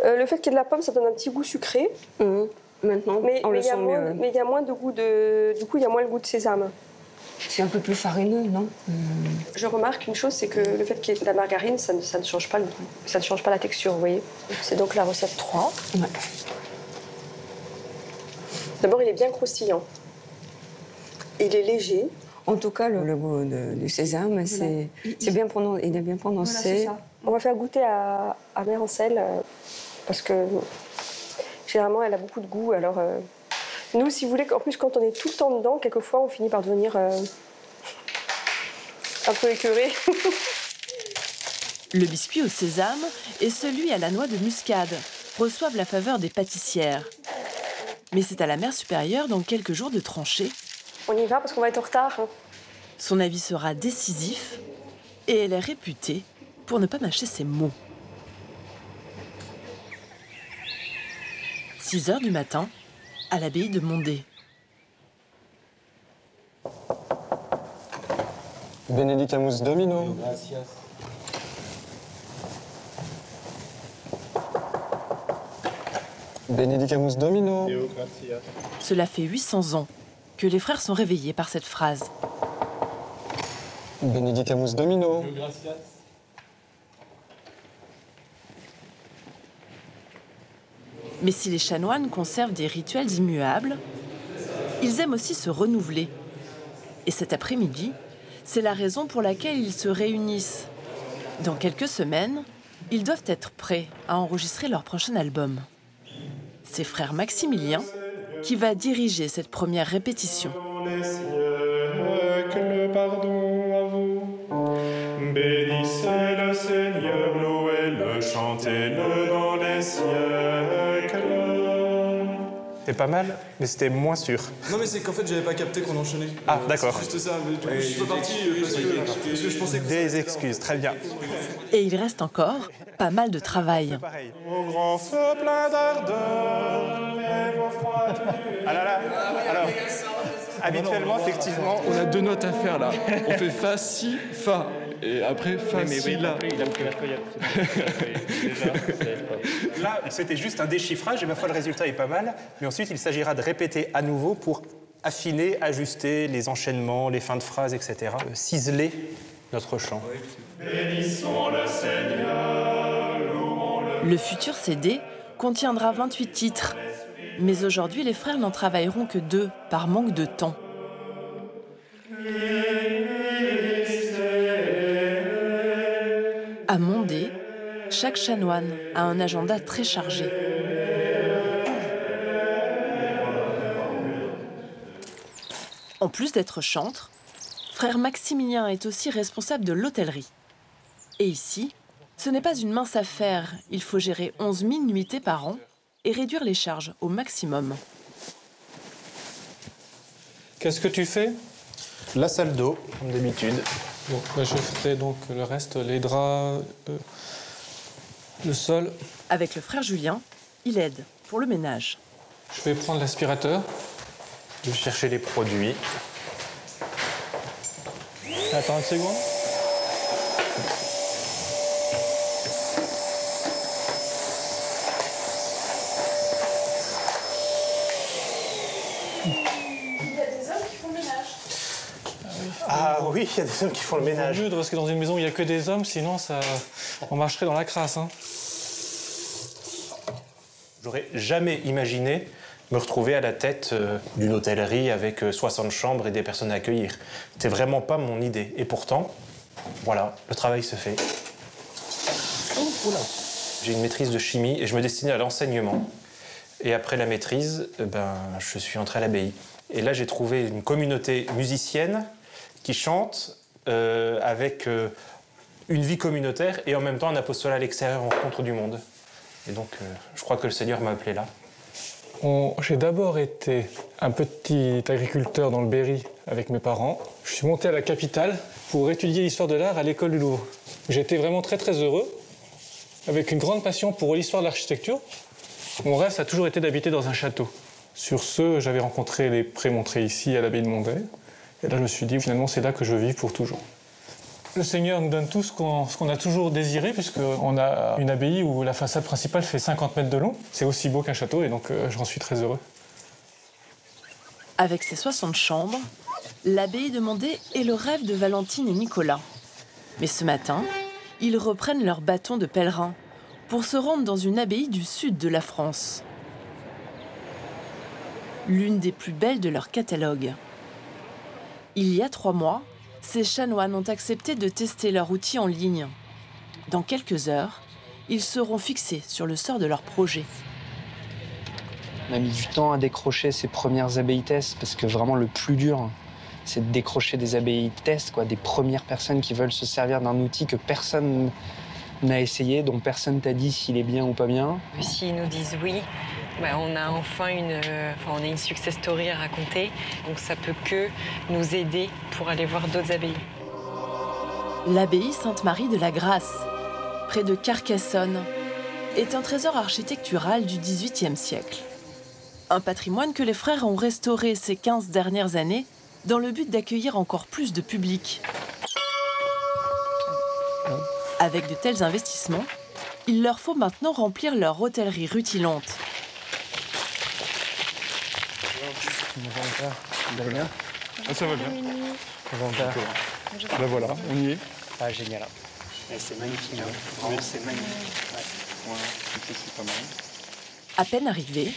Le fait qu'il y ait de la pomme, ça donne un petit goût sucré. Maintenant, on le sent mieux. Mais il y a moins de goût de... Du coup, il y a moins le goût de sésame. C'est un peu plus farineux, non? Je remarque une chose, c'est que le fait qu'il y ait de la margarine, ça ne change pas le goût. Ça ne change pas la texture, vous voyez. C'est donc la recette 3. Ouais. D'abord, il est bien croustillant. Il est léger. En tout cas, le goût du sésame, voilà. C'est bien prononcé. Il est bien prononcé. Voilà, c'est ça. On va faire goûter à Mère Ancel, parce que généralement, elle a beaucoup de goût. Alors, nous, si vous voulez, en plus, quand on est tout le temps dedans, quelquefois, on finit par devenir un peu écœuré. Le biscuit au sésame et celui à la noix de muscade reçoivent la faveur des pâtissières. Mais c'est à la mère supérieure, dans quelques jours, de trancher. On y va parce qu'on va être en retard. Son avis sera décisif et elle est réputée pour ne pas mâcher ses mots. 6 heures du matin, à l'abbaye de Mondé. Benedicamus Domino. Benedicamus Domino. Cela fait 800 ans que les frères sont réveillés par cette phrase. Benedicamus Domino. Mais si les chanoines conservent des rituels immuables, ils aiment aussi se renouveler. Et cet après-midi, c'est la raison pour laquelle ils se réunissent. Dans quelques semaines, ils doivent être prêts à enregistrer leur prochain album. C'est frère Maximilien qui va diriger cette première répétition. Pardon à vous. Bénissez le Seigneur, louez-le, chantez-le dans les siècles. C'était pas mal, mais c'était moins sûr. Non mais c'est qu'en fait j'avais pas capté qu'on enchaînait. Ah d'accord. C'est juste ça, mais du coup je suis pas parti parce que je pensais que... Des excuses, très bien. Et il reste encore pas mal de travail. Au grand feu plein d'ardeur, et vos froides nuées. Ah là là, alors, habituellement, effectivement... On a 2 notes à faire là. On fait Fa, Si, Fa. Et après, Fa, Si, La. Là, c'était juste un déchiffrage et ma foi, le résultat est pas mal. Mais ensuite, il s'agira de répéter à nouveau pour affiner, ajuster les enchaînements, les fins de phrases, etc. Ciseler notre chant. Bénissons le Seigneur, louons-le. Le futur CD contiendra 28 titres. Mais aujourd'hui, les frères n'en travailleront que 2 par manque de temps. À Mondé, chaque chanoine a un agenda très chargé. En plus d'être chantre, frère Maximilien est aussi responsable de l'hôtellerie. Et ici, ce n'est pas une mince affaire. Il faut gérer 11 000 nuitées par an et réduire les charges au maximum. Qu'est-ce que tu fais? La salle d'eau, comme d'habitude. Bon, bah, je ferai donc le reste, les draps, le sol. Avec le frère Julien, il aide pour le ménage. Je vais prendre l'aspirateur. Je vais chercher les produits. Attends une seconde. Ah oui, il y a des hommes qui font le ménage. C'est mieux de rester dans une maison où il n'y a que des hommes, sinon on marcherait dans la crasse. Hein. J'aurais jamais imaginé me retrouver à la tête d'une hôtellerie avec 60 chambres et des personnes à accueillir. C'était vraiment pas mon idée. Et pourtant, voilà, le travail se fait. Oh, oula. J'ai une maîtrise de chimie et je me destinais à l'enseignement. Et après la maîtrise, je suis entré à l'abbaye. Et là, j'ai trouvé une communauté musicienne qui chante avec une vie communautaire et en même temps un apostolat à l'extérieur en rencontre du monde. Et donc, je crois que le Seigneur m'a appelé là. J'ai d'abord été un petit agriculteur dans le Berry avec mes parents. Je suis monté à la capitale pour étudier l'histoire de l'art à l'école du Louvre. J'étais vraiment très très heureux, avec une grande passion pour l'histoire de l'architecture. Mon rêve, ça a toujours été d'habiter dans un château. Sur ce, j'avais rencontré les prémontrés ici à l'abbaye de Mondé. Et là, je me suis dit, finalement, c'est là que je vis pour toujours. Le Seigneur nous donne tout ce qu'on a toujours désiré, puisqu'on a une abbaye où la façade principale fait 50 mètres de long. C'est aussi beau qu'un château, et donc j'en suis très heureux. Avec ses 60 chambres, l'abbaye de Mondé est le rêve de Valentine et Nicolas. Mais ce matin, ils reprennent leur bâton de pèlerin pour se rendre dans une abbaye du sud de la France. L'une des plus belles de leur catalogue. Il y a 3 mois, ces chanoines ont accepté de tester leur outil en ligne. Dans quelques heures, ils seront fixés sur le sort de leur projet. On a mis du temps à décrocher ces premières abbayes tests parce que vraiment le plus dur, c'est de décrocher des abbayes tests, des premières personnes qui veulent se servir d'un outil que personne On a essayé, dont personne t'a dit s'il est bien ou pas bien. S'ils nous disent oui, on a enfin une success story à raconter. Donc ça peut que nous aider pour aller voir d'autres abbayes. L'abbaye Sainte-Marie de la Grâce, près de Carcassonne, est un trésor architectural du XVIIIe siècle. Un patrimoine que les frères ont restauré ces 15 dernières années dans le but d'accueillir encore plus de public. Avec de tels investissements, il leur faut maintenant remplir leur hôtellerie rutilante. Ça va bien. Ben voilà, on y est. Ah, génial. C'est magnifique. Vraiment, c'est magnifique. Ouais. C'est pas mal. À peine arrivés,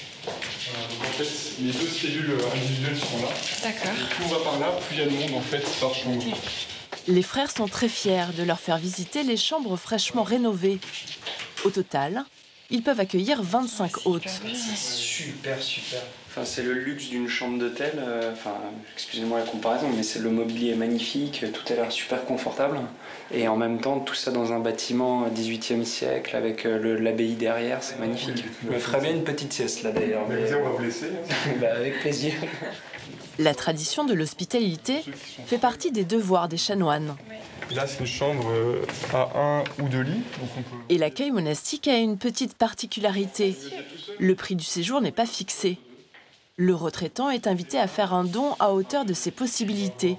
En fait, les 2 cellules individuelles sont là. D'accord. Et plus on va par là, plus il y a de monde en fait par chambre. les frères sont très fiers de leur faire visiter les chambres fraîchement rénovées. Au total, ils peuvent accueillir 25 hôtes. C'est super, super. Enfin, c'est le luxe d'une chambre d'hôtel. Excusez-moi la comparaison, mais le mobilier est magnifique, tout a l'air super confortable. Et en même temps, tout ça dans un bâtiment 18e siècle avec l'abbaye derrière, c'est magnifique. Je me ferais bien une petite sieste là d'ailleurs. Mais on va vous laisser. Avec plaisir. La tradition de l'hospitalité fait partie des devoirs des chanoines. Là, c'est une chambre à 1 ou 2 lits. Donc on peut... Et l'accueil monastique a une petite particularité. Le prix du séjour n'est pas fixé. Le retraitant est invité à faire un don à hauteur de ses possibilités.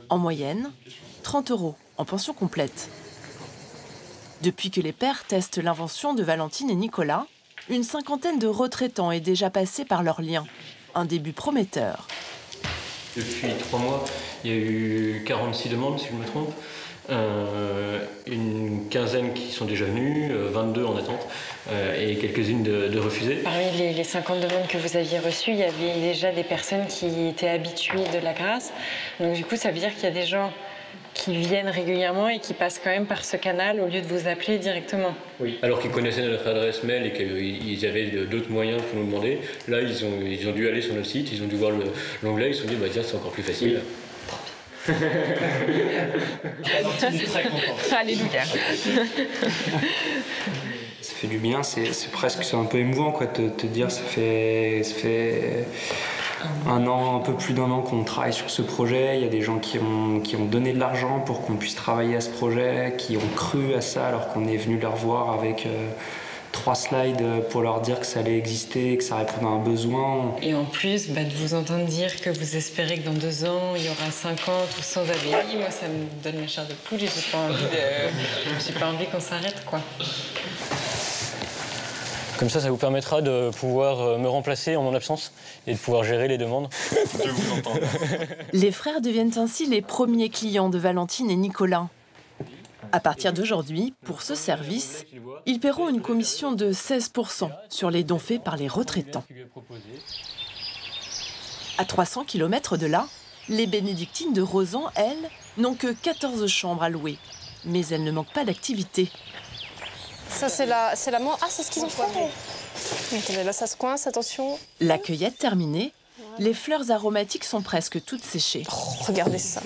En moyenne, 30 € en pension complète. Depuis que les pères testent l'invention de Valentine et Nicolas, une cinquantaine de retraitants est déjà passée par leurs liens. Un début prometteur. Depuis 3 mois, il y a eu 46 demandes, si je ne me trompe. Une quinzaine qui sont déjà venues, 22 en attente, et quelques-unes de refusées. Parmi les 50 demandes que vous aviez reçues, il y avait déjà des personnes qui étaient habituées de la grâce. Donc du coup, ça veut dire qu'il y a des gens qui viennent régulièrement et qui passent quand même par ce canal au lieu de vous appeler directement. Oui. Alors qu'ils connaissaient notre adresse mail et qu'ils avaient d'autres moyens pour nous demander, là ils ont dû aller sur notre site, ils ont dû voir l'onglet, ils se sont dit bah tiens c'est encore plus facile. Alléluia. Ça fait du bien, c'est un peu émouvant quoi, de te dire ça fait un peu plus d'un an qu'on travaille sur ce projet. Il y a des gens qui ont donné de l'argent pour qu'on puisse travailler à ce projet, qui ont cru à ça alors qu'on est venu leur voir avec 3 slides pour leur dire que ça allait exister, que ça répondait à un besoin. Et en plus, de vous entendre dire que vous espérez que dans 2 ans, il y aura 50 ou 100 abbayes, moi ça me donne la chair de poule et j'ai pas envie qu'on s'arrête quoi. Comme ça vous permettra de pouvoir me remplacer en mon absence et de pouvoir gérer les demandes. Je vous entends. Les frères deviennent ainsi les premiers clients de Valentine et Nicolas. À partir d'aujourd'hui, pour ce service, ils paieront une commission de 16% sur les dons faits par les retraitants. À 300 km de là, les bénédictines de Rozan, elles, n'ont que 14 chambres à louer. Mais elles ne manquent pas d'activité. Ça, c'est la Ah, c'est ce qu'ils ont fait. Attendez, là, ça se coince, attention. La cueillette terminée, les fleurs aromatiques sont presque toutes séchées. Oh, regardez ça.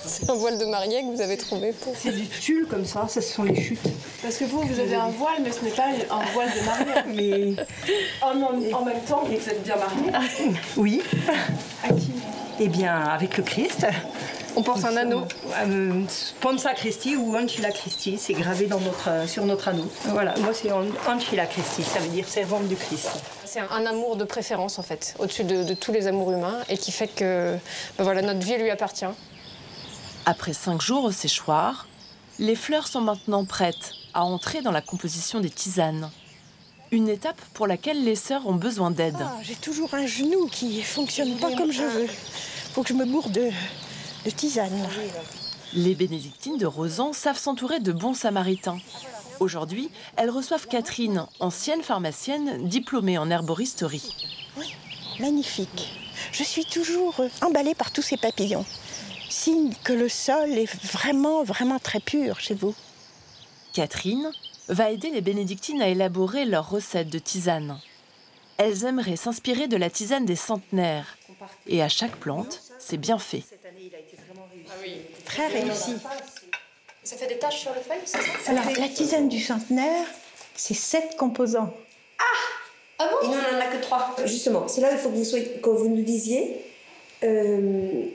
C'est un voile de mariée que vous avez trouvé pour... C'est du tulle comme ça, ce sont les chutes. Parce que vous avez un voile, mais ce n'est pas un voile de mariée. Mais en même temps, vous êtes bien mariée. oui. À qui? Eh bien, avec le Christ. On porte un anneau. Panza Christi ou Ancilla Christi, c'est gravé sur notre anneau. Voilà, moi c'est Ancilla Christi, ça veut dire servante du Christ. C'est un amour de préférence en fait, au-dessus de tous les amours humains et qui fait que voilà, notre vie lui appartient. Après 5 jours au séchoir, les fleurs sont maintenant prêtes à entrer dans la composition des tisanes. Une étape pour laquelle les sœurs ont besoin d'aide. Ah, j'ai toujours un genou qui ne fonctionne pas comme je veux. Faut que je me bourre de tisane. Les bénédictines de Rozan savent s'entourer de bons samaritains. Aujourd'hui, elles reçoivent Catherine, ancienne pharmacienne diplômée en herboristerie. Oui, magnifique. Je suis toujours emballée par tous ces papillons. Signe que le sol est vraiment, vraiment très pur chez vous. Catherine va aider les bénédictines à élaborer leur recette de tisane. Elles aimeraient s'inspirer de la tisane des centenaires. Et à chaque plante, c'est bien fait. Très réussi. Ça fait des taches sur le feuille, c'est ça? Alors, la tisane du centenaire, c'est 7 composants. Ah bon? Et nous, on n'en a que 3. Justement, c'est là où il faut que vous nous disiez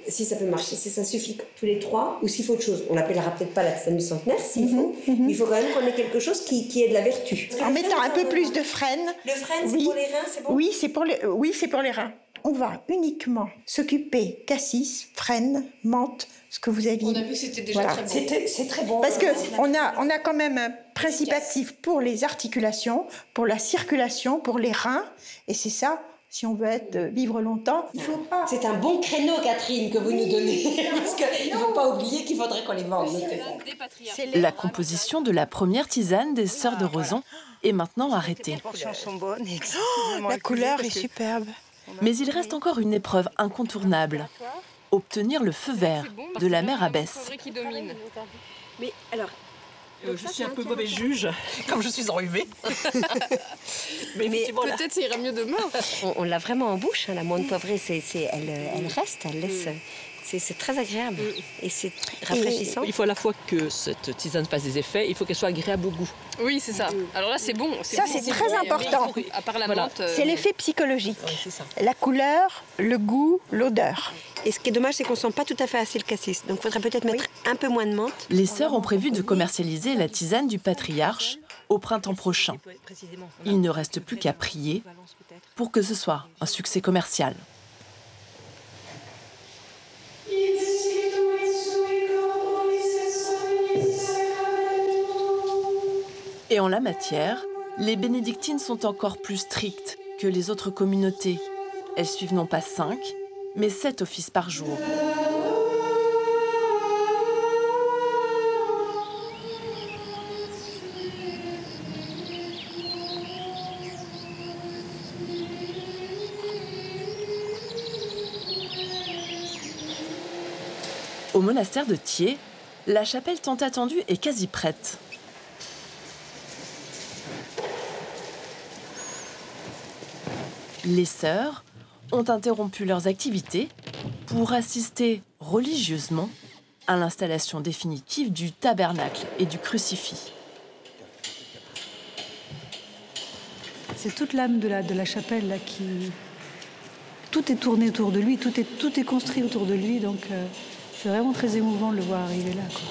si ça peut marcher, si ça suffit tous les 3, ou s'il faut autre chose. On l'appellera peut-être pas la tisane du centenaire, s'il faut, mais il faut quand même qu'on ait quelque chose qui ait de la vertu. En mettant un peu plus de frêne. Le frêne, c'est pour les reins, c'est bon? Oui, c'est pour les reins. On va uniquement s'occuper cassis, frêne, menthe, ce que vous aviez. On a vu que c'était déjà très bon. C'est très bon. Parce qu'on a quand même un principe actif pour les articulations, pour la circulation, pour les reins. Et c'est ça, si on veut vivre longtemps, il faut pas. C'est un bon créneau, Catherine, que vous nous donnez. Parce qu'il ne faut pas oublier qu'il faudrait qu'on les vende. La composition de la première tisane des Sœurs de Rosan est maintenant arrêtée. La couleur est superbe. Mais il reste encore une épreuve incontournable. Obtenir le feu vert de la mère abbesse. Mais alors, je suis un peu mauvais juge, comme je suis enrhumée. mais peut-être ça ira mieux demain. On l'a vraiment en bouche, hein, la menthe poivrée, elle reste, elle laisse. C'est très agréable et c'est rafraîchissant. Il faut à la fois que cette tisane fasse des effets, il faut qu'elle soit agréable au goût. Oui, c'est ça. Alors là, c'est bon. Ça, c'est très important. À part la menthe. C'est l'effet psychologique. La couleur, le goût, l'odeur. Et ce qui est dommage, c'est qu'on ne sent pas tout à fait assez le cassis. Donc il faudrait peut-être mettre un peu moins de menthe. Les sœurs ont prévu de commercialiser la tisane du patriarche au printemps prochain. Il ne reste plus qu'à prier pour que ce soit un succès commercial. Et en la matière, les bénédictines sont encore plus strictes que les autres communautés. Elles suivent non pas 5, mais 7 offices par jour. Au monastère de Thiers, la chapelle tant attendue est quasi prête. Les sœurs ont interrompu leurs activités pour assister religieusement à l'installation définitive du tabernacle et du crucifix. C'est toute l'âme de la chapelle là, qui... Tout est tourné autour de lui, tout est construit autour de lui, donc c'est vraiment très émouvant de le voir arriver là, quoi.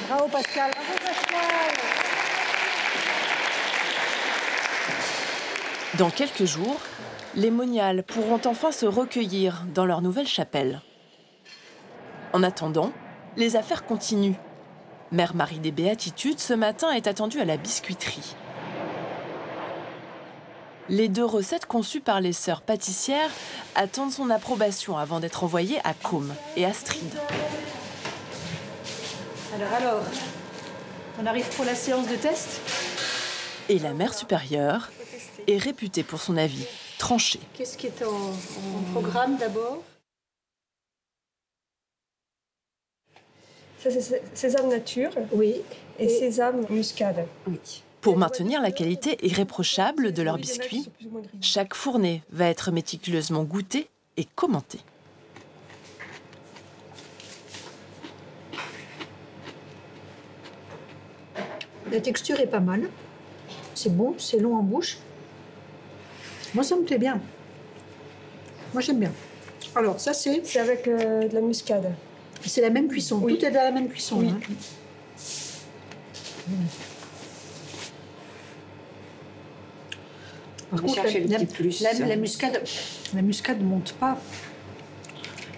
Bravo Pascal, bravo Pascal. Dans quelques jours, les moniales pourront enfin se recueillir dans leur nouvelle chapelle. En attendant, les affaires continuent. Mère Marie des Béatitudes, ce matin, est attendue à la biscuiterie. Les 2 recettes conçues par les sœurs pâtissières attendent son approbation avant d'être envoyées à Côme et Astrid. Alors, on arrive pour la séance de test? Et la mère supérieure est réputée pour son avis tranché. Qu'est-ce qui est en programme d'abord? Ça, c'est sésame nature. Oui. Et sésame muscade. Oui. Pour maintenir la qualité irréprochable de leurs biscuits, chaque fournée va être méticuleusement goûtée et commentée. La texture est pas mal. C'est bon, c'est long en bouche. Moi, ça me plaît bien. Moi, j'aime bien. Alors, ça, c'est... C'est avec de la muscade. C'est la même cuisson. Oui. Tout est dans la même cuisson. Oui. Hein. Par contre, la muscade monte pas.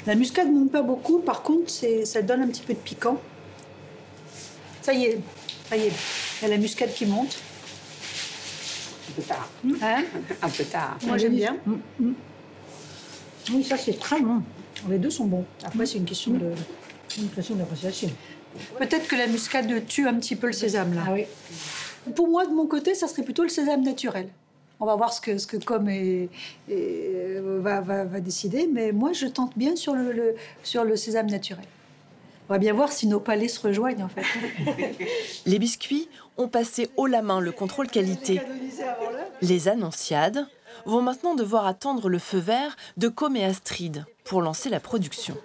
La muscade monte pas beaucoup. Par contre, ça donne un petit peu de piquant. Ça y est. Il y a la muscade qui monte. Un peu tard. Hein? Un peu tard. Moi, j'aime bien. Oui, ça, c'est très bon. Les 2 sont bons. Après, c'est une question d'appréciation. Peut-être que la muscade tue un petit peu le sésame, là. Ah oui. Pour moi, de mon côté, ça serait plutôt le sésame naturel. On va voir ce que Com va décider, mais moi, je tente bien sur le sésame naturel. On va bien voir si nos palais se rejoignent, en fait. Les biscuits ont passé haut la main le contrôle qualité. Les Annonciades vont maintenant devoir attendre le feu vert de Com et Astrid pour lancer la production.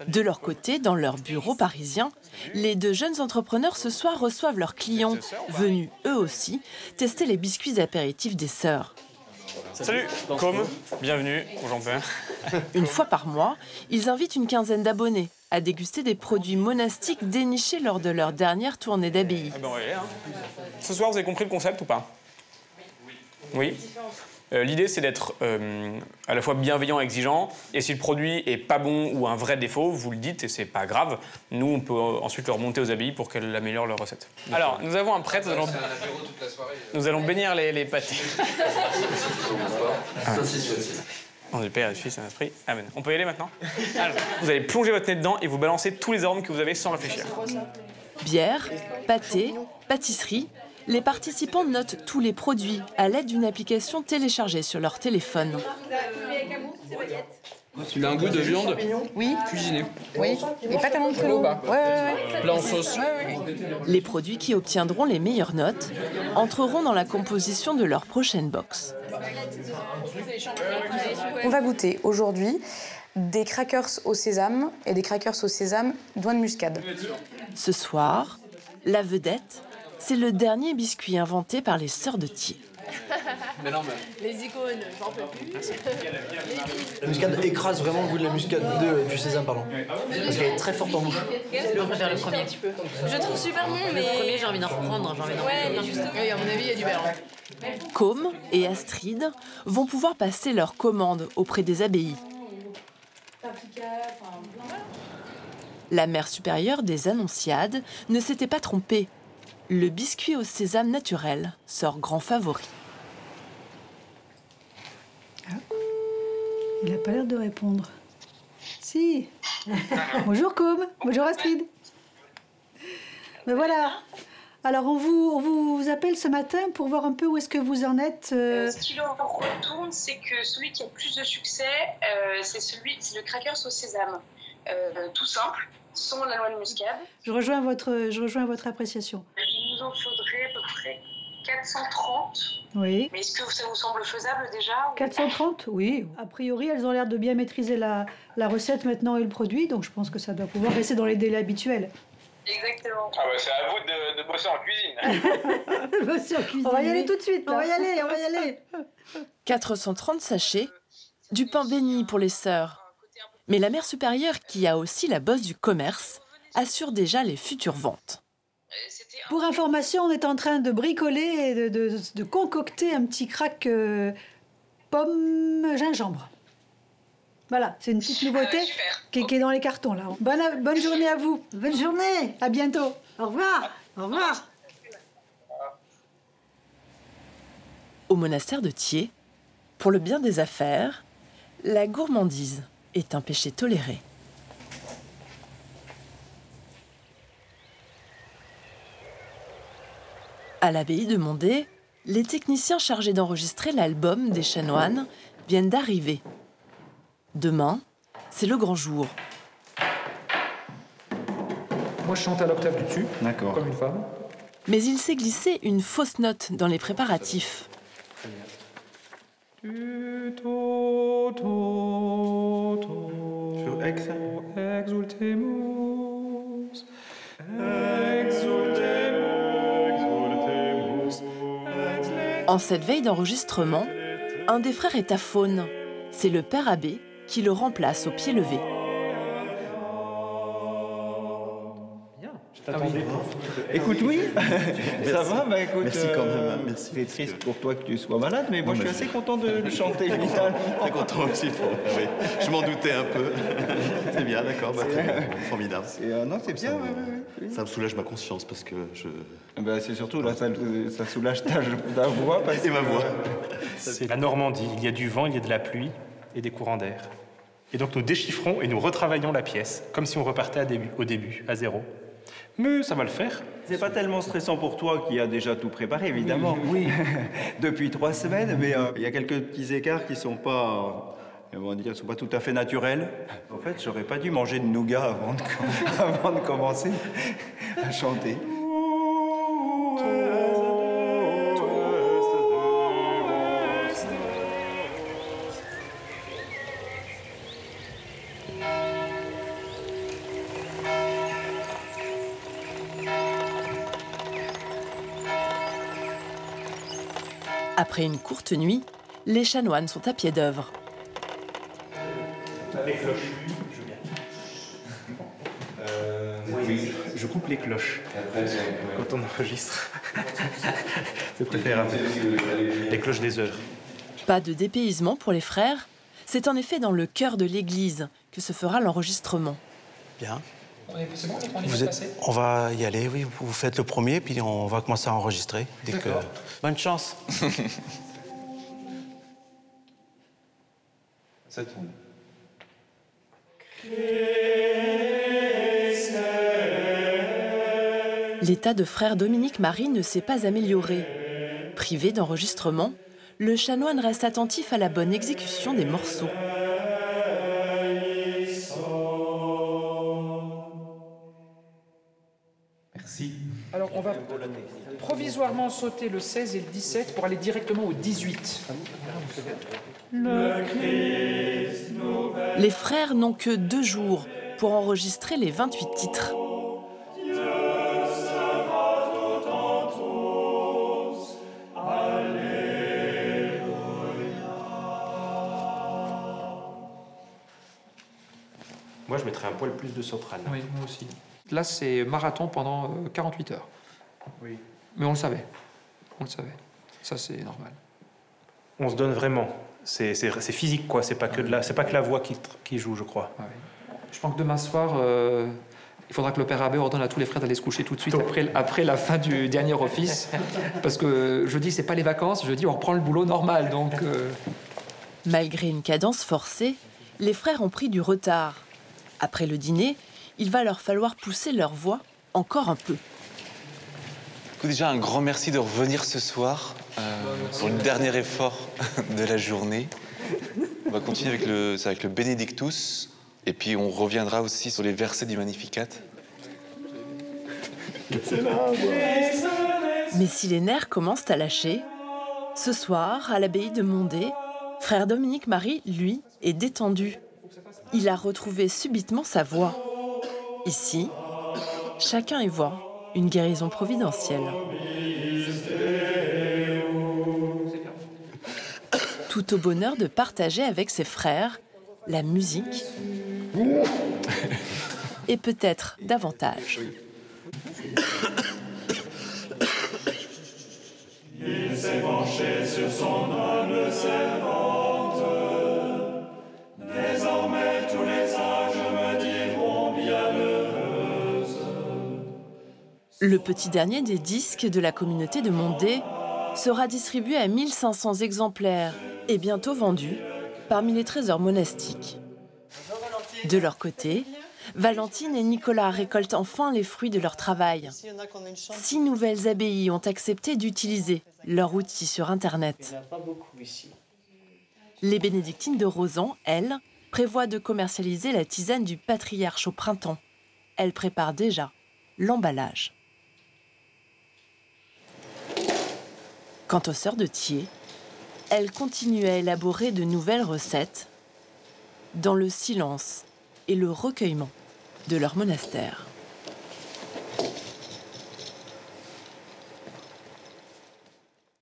De leur côté, dans leur bureau parisien, les deux jeunes entrepreneurs ce soir reçoivent leurs clients, venus eux aussi tester les biscuits apéritifs des sœurs. Salut, Com, bienvenue au Jean-Père. Une fois par mois, ils invitent une quinzaine d'abonnés à déguster des produits monastiques dénichés lors de leur dernière tournée d'abbaye. Ah ben, ouais, hein. Ce soir, vous avez compris le concept ou pas? Oui. L'idée, c'est d'être à la fois bienveillant et exigeant. Et si le produit est pas bon ou un vrai défaut, vous le dites et c'est pas grave. Nous, on peut ensuite le remonter aux abbayes pour qu'elles améliorent leur recette. Alors, nous avons un prêtre. Nous allons bénir les pâtés. Nom du Père et du Fils et du Saint-Esprit. Amen. On peut y aller maintenant? Alors, vous allez plonger votre nez dedans et vous balancer tous les arômes que vous avez sans réfléchir. Bière, pâté, pâtisserie. Les participants notent tous les produits à l'aide d'une application téléchargée sur leur téléphone. Il a un goût de viande. Oui. Cuisinée. Oui. Et pas tellement de Ou pas. Ouais. Plat en sauce. Les produits qui obtiendront les meilleures notes entreront dans la composition de leur prochaine box. On va goûter aujourd'hui des crackers au sésame et des crackers au sésame noix de muscade. Ce soir, la vedette, c'est le dernier biscuit inventé par les sœurs de Thiers. Les icônes, j'en peux plus. La muscade écrase vraiment le goût de la muscade du sésame, pardon. Parce qu'elle est très forte en bouche. Je préfère le premier. Je trouve super bon, mais... Le premier, j'ai envie d'en reprendre. Ouais, mais justement. Oui, à mon avis, il y a du beurre. Com et Astrid vont pouvoir passer leurs commandes auprès des abbayes. La mère supérieure des Annonciades ne s'était pas trompée. Le biscuit au sésame naturel sort grand favori. Il n'a pas l'air de répondre. Si. Bonjour Com, bonjour Astrid. Mais voilà. Alors on vous appelle ce matin pour voir un peu où est-ce que vous en êtes. Ce qui leur retourne, c'est que celui qui a le plus de succès, c'est le crackers au sésame. Tout simple, sans la noix de muscade. Je rejoins votre appréciation. Il nous en faudrait à peu près 430. Oui. Mais est-ce que ça vous semble faisable déjà? 430, oui. A priori, elles ont l'air de bien maîtriser la recette maintenant et le produit, donc je pense que ça doit pouvoir rester dans les délais habituels. Exactement. Ah bah c'est à vous de bosser en cuisine. Bosser en cuisine. On va y aller tout de suite. Là. On va y aller. 430 sachets, du pain béni pour les sœurs. Mais la mère supérieure, qui a aussi la bosse du commerce, assure déjà les futures ventes. Pour information, on est en train de bricoler et de concocter un petit crack pomme gingembre. Voilà, c'est une petite nouveauté qui est dans les cartons là. Bonne journée à vous. Bonne journée. À bientôt. Au revoir. Au revoir. Au monastère de Thiers, pour le bien des affaires, la gourmandise est un péché toléré. À l'abbaye de Mondé, les techniciens chargés d'enregistrer l'album des chanoines viennent d'arriver. Demain, c'est le grand jour. Moi, je chante à l'octave du dessus, comme une femme. Mais il s'est glissé une fausse note dans les préparatifs. Sur ex. Exultemus. En cette veille d'enregistrement, un des frères est aphone. C'est le père abbé qui le remplace au pied levé. Écoute, oui, ça va, bah écoute. Merci quand même, merci. C'est triste pour toi que tu sois malade, mais moi je suis assez content de le chanter finalement. Très content aussi, oui. Je m'en doutais un peu. C'est bien, d'accord, bah, très bien, formidable. Non, c'est bien, oui. Ça me soulage ma conscience parce que je... Bah, c'est surtout, là, ça soulage ta voix. Et ma voix. C'est la Normandie, il y a du vent, il y a de la pluie et des courants d'air. Et donc nous déchiffrons et nous retravaillons la pièce, comme si on repartait au début, à zéro. Mais ça va le faire. C'est pas tellement stressant pour toi qui a déjà tout préparé, évidemment. Oui. Depuis 3 semaines, mais il y a quelques petits écarts qui sont pas Et on va dire, elles ne sont pas tout à fait naturelles. En fait, j'aurais pas dû manger de nougat avant de commencer à chanter. Après une courte nuit, les chanoines sont à pied d'œuvre. Les cloches, je veux bien. Oui, je coupe les cloches quand on enregistre. C'est préférable. Les cloches des heures. Pas de dépaysement pour les frères. C'est en effet dans le cœur de l'église que se fera l'enregistrement. Bien. C'est bon, on est passé ? On va y aller, oui. Vous faites le premier, puis on va commencer à enregistrer. Dès que... Bonne chance. Ça tourne. L'état de frère Dominique Marie ne s'est pas amélioré. Privé d'enregistrement, le chanoine reste attentif à la bonne exécution des morceaux. Merci. Alors, on va provisoirement sauter le 16 et le 17 pour aller directement au 18. Les frères n'ont que 2 jours pour enregistrer les 28 titres. Moi, je mettrais un poil plus de soprane. Oui, moi aussi. Là, c'est marathon pendant 48 heures. Oui. Mais on le savait. On le savait. Ça, c'est normal. On se donne vraiment. C'est physique, quoi. C'est pas que la voix qui joue, je crois. Ouais. Je pense que demain soir, il faudra que le père Abbé ordonne à tous les frères d'aller se coucher tout de suite après la fin du dernier office. Parce que jeudi, c'est pas les vacances. Jeudi, on reprend le boulot normal. Donc, Malgré une cadence forcée, les frères ont pris du retard. Après le dîner, il va leur falloir pousser leur voix encore un peu. Déjà, un grand merci de revenir ce soir pour le dernier effort de la journée. On va continuer avec le Benedictus et puis on reviendra aussi sur les versets du Magnificat. Mais si les nerfs commencent à lâcher, ce soir, à l'abbaye de Mondé, frère Dominique Marie, lui, est détendu. Il a retrouvé subitement sa voix. Ici, chacun y voit une guérison providentielle. Tout au bonheur de partager avec ses frères la musique et peut-être davantage. Il s'est penché sur son humble servante. Désormais tous les âges me diront bienheureuse. Le petit dernier des disques de la communauté de Mondé sera distribué à 1500 exemplaires et bientôt vendu parmi les trésors monastiques. De leur côté, Valentine et Nicolas récoltent enfin les fruits de leur travail. 6 nouvelles abbayes ont accepté d'utiliser leur outil sur Internet. Les bénédictines de Rozan, elles, prévoient de commercialiser la tisane du patriarche au printemps. Elles préparent déjà l'emballage. Quant aux sœurs de Thiers, elles continuent à élaborer de nouvelles recettes dans le silence et le recueillement de leur monastère.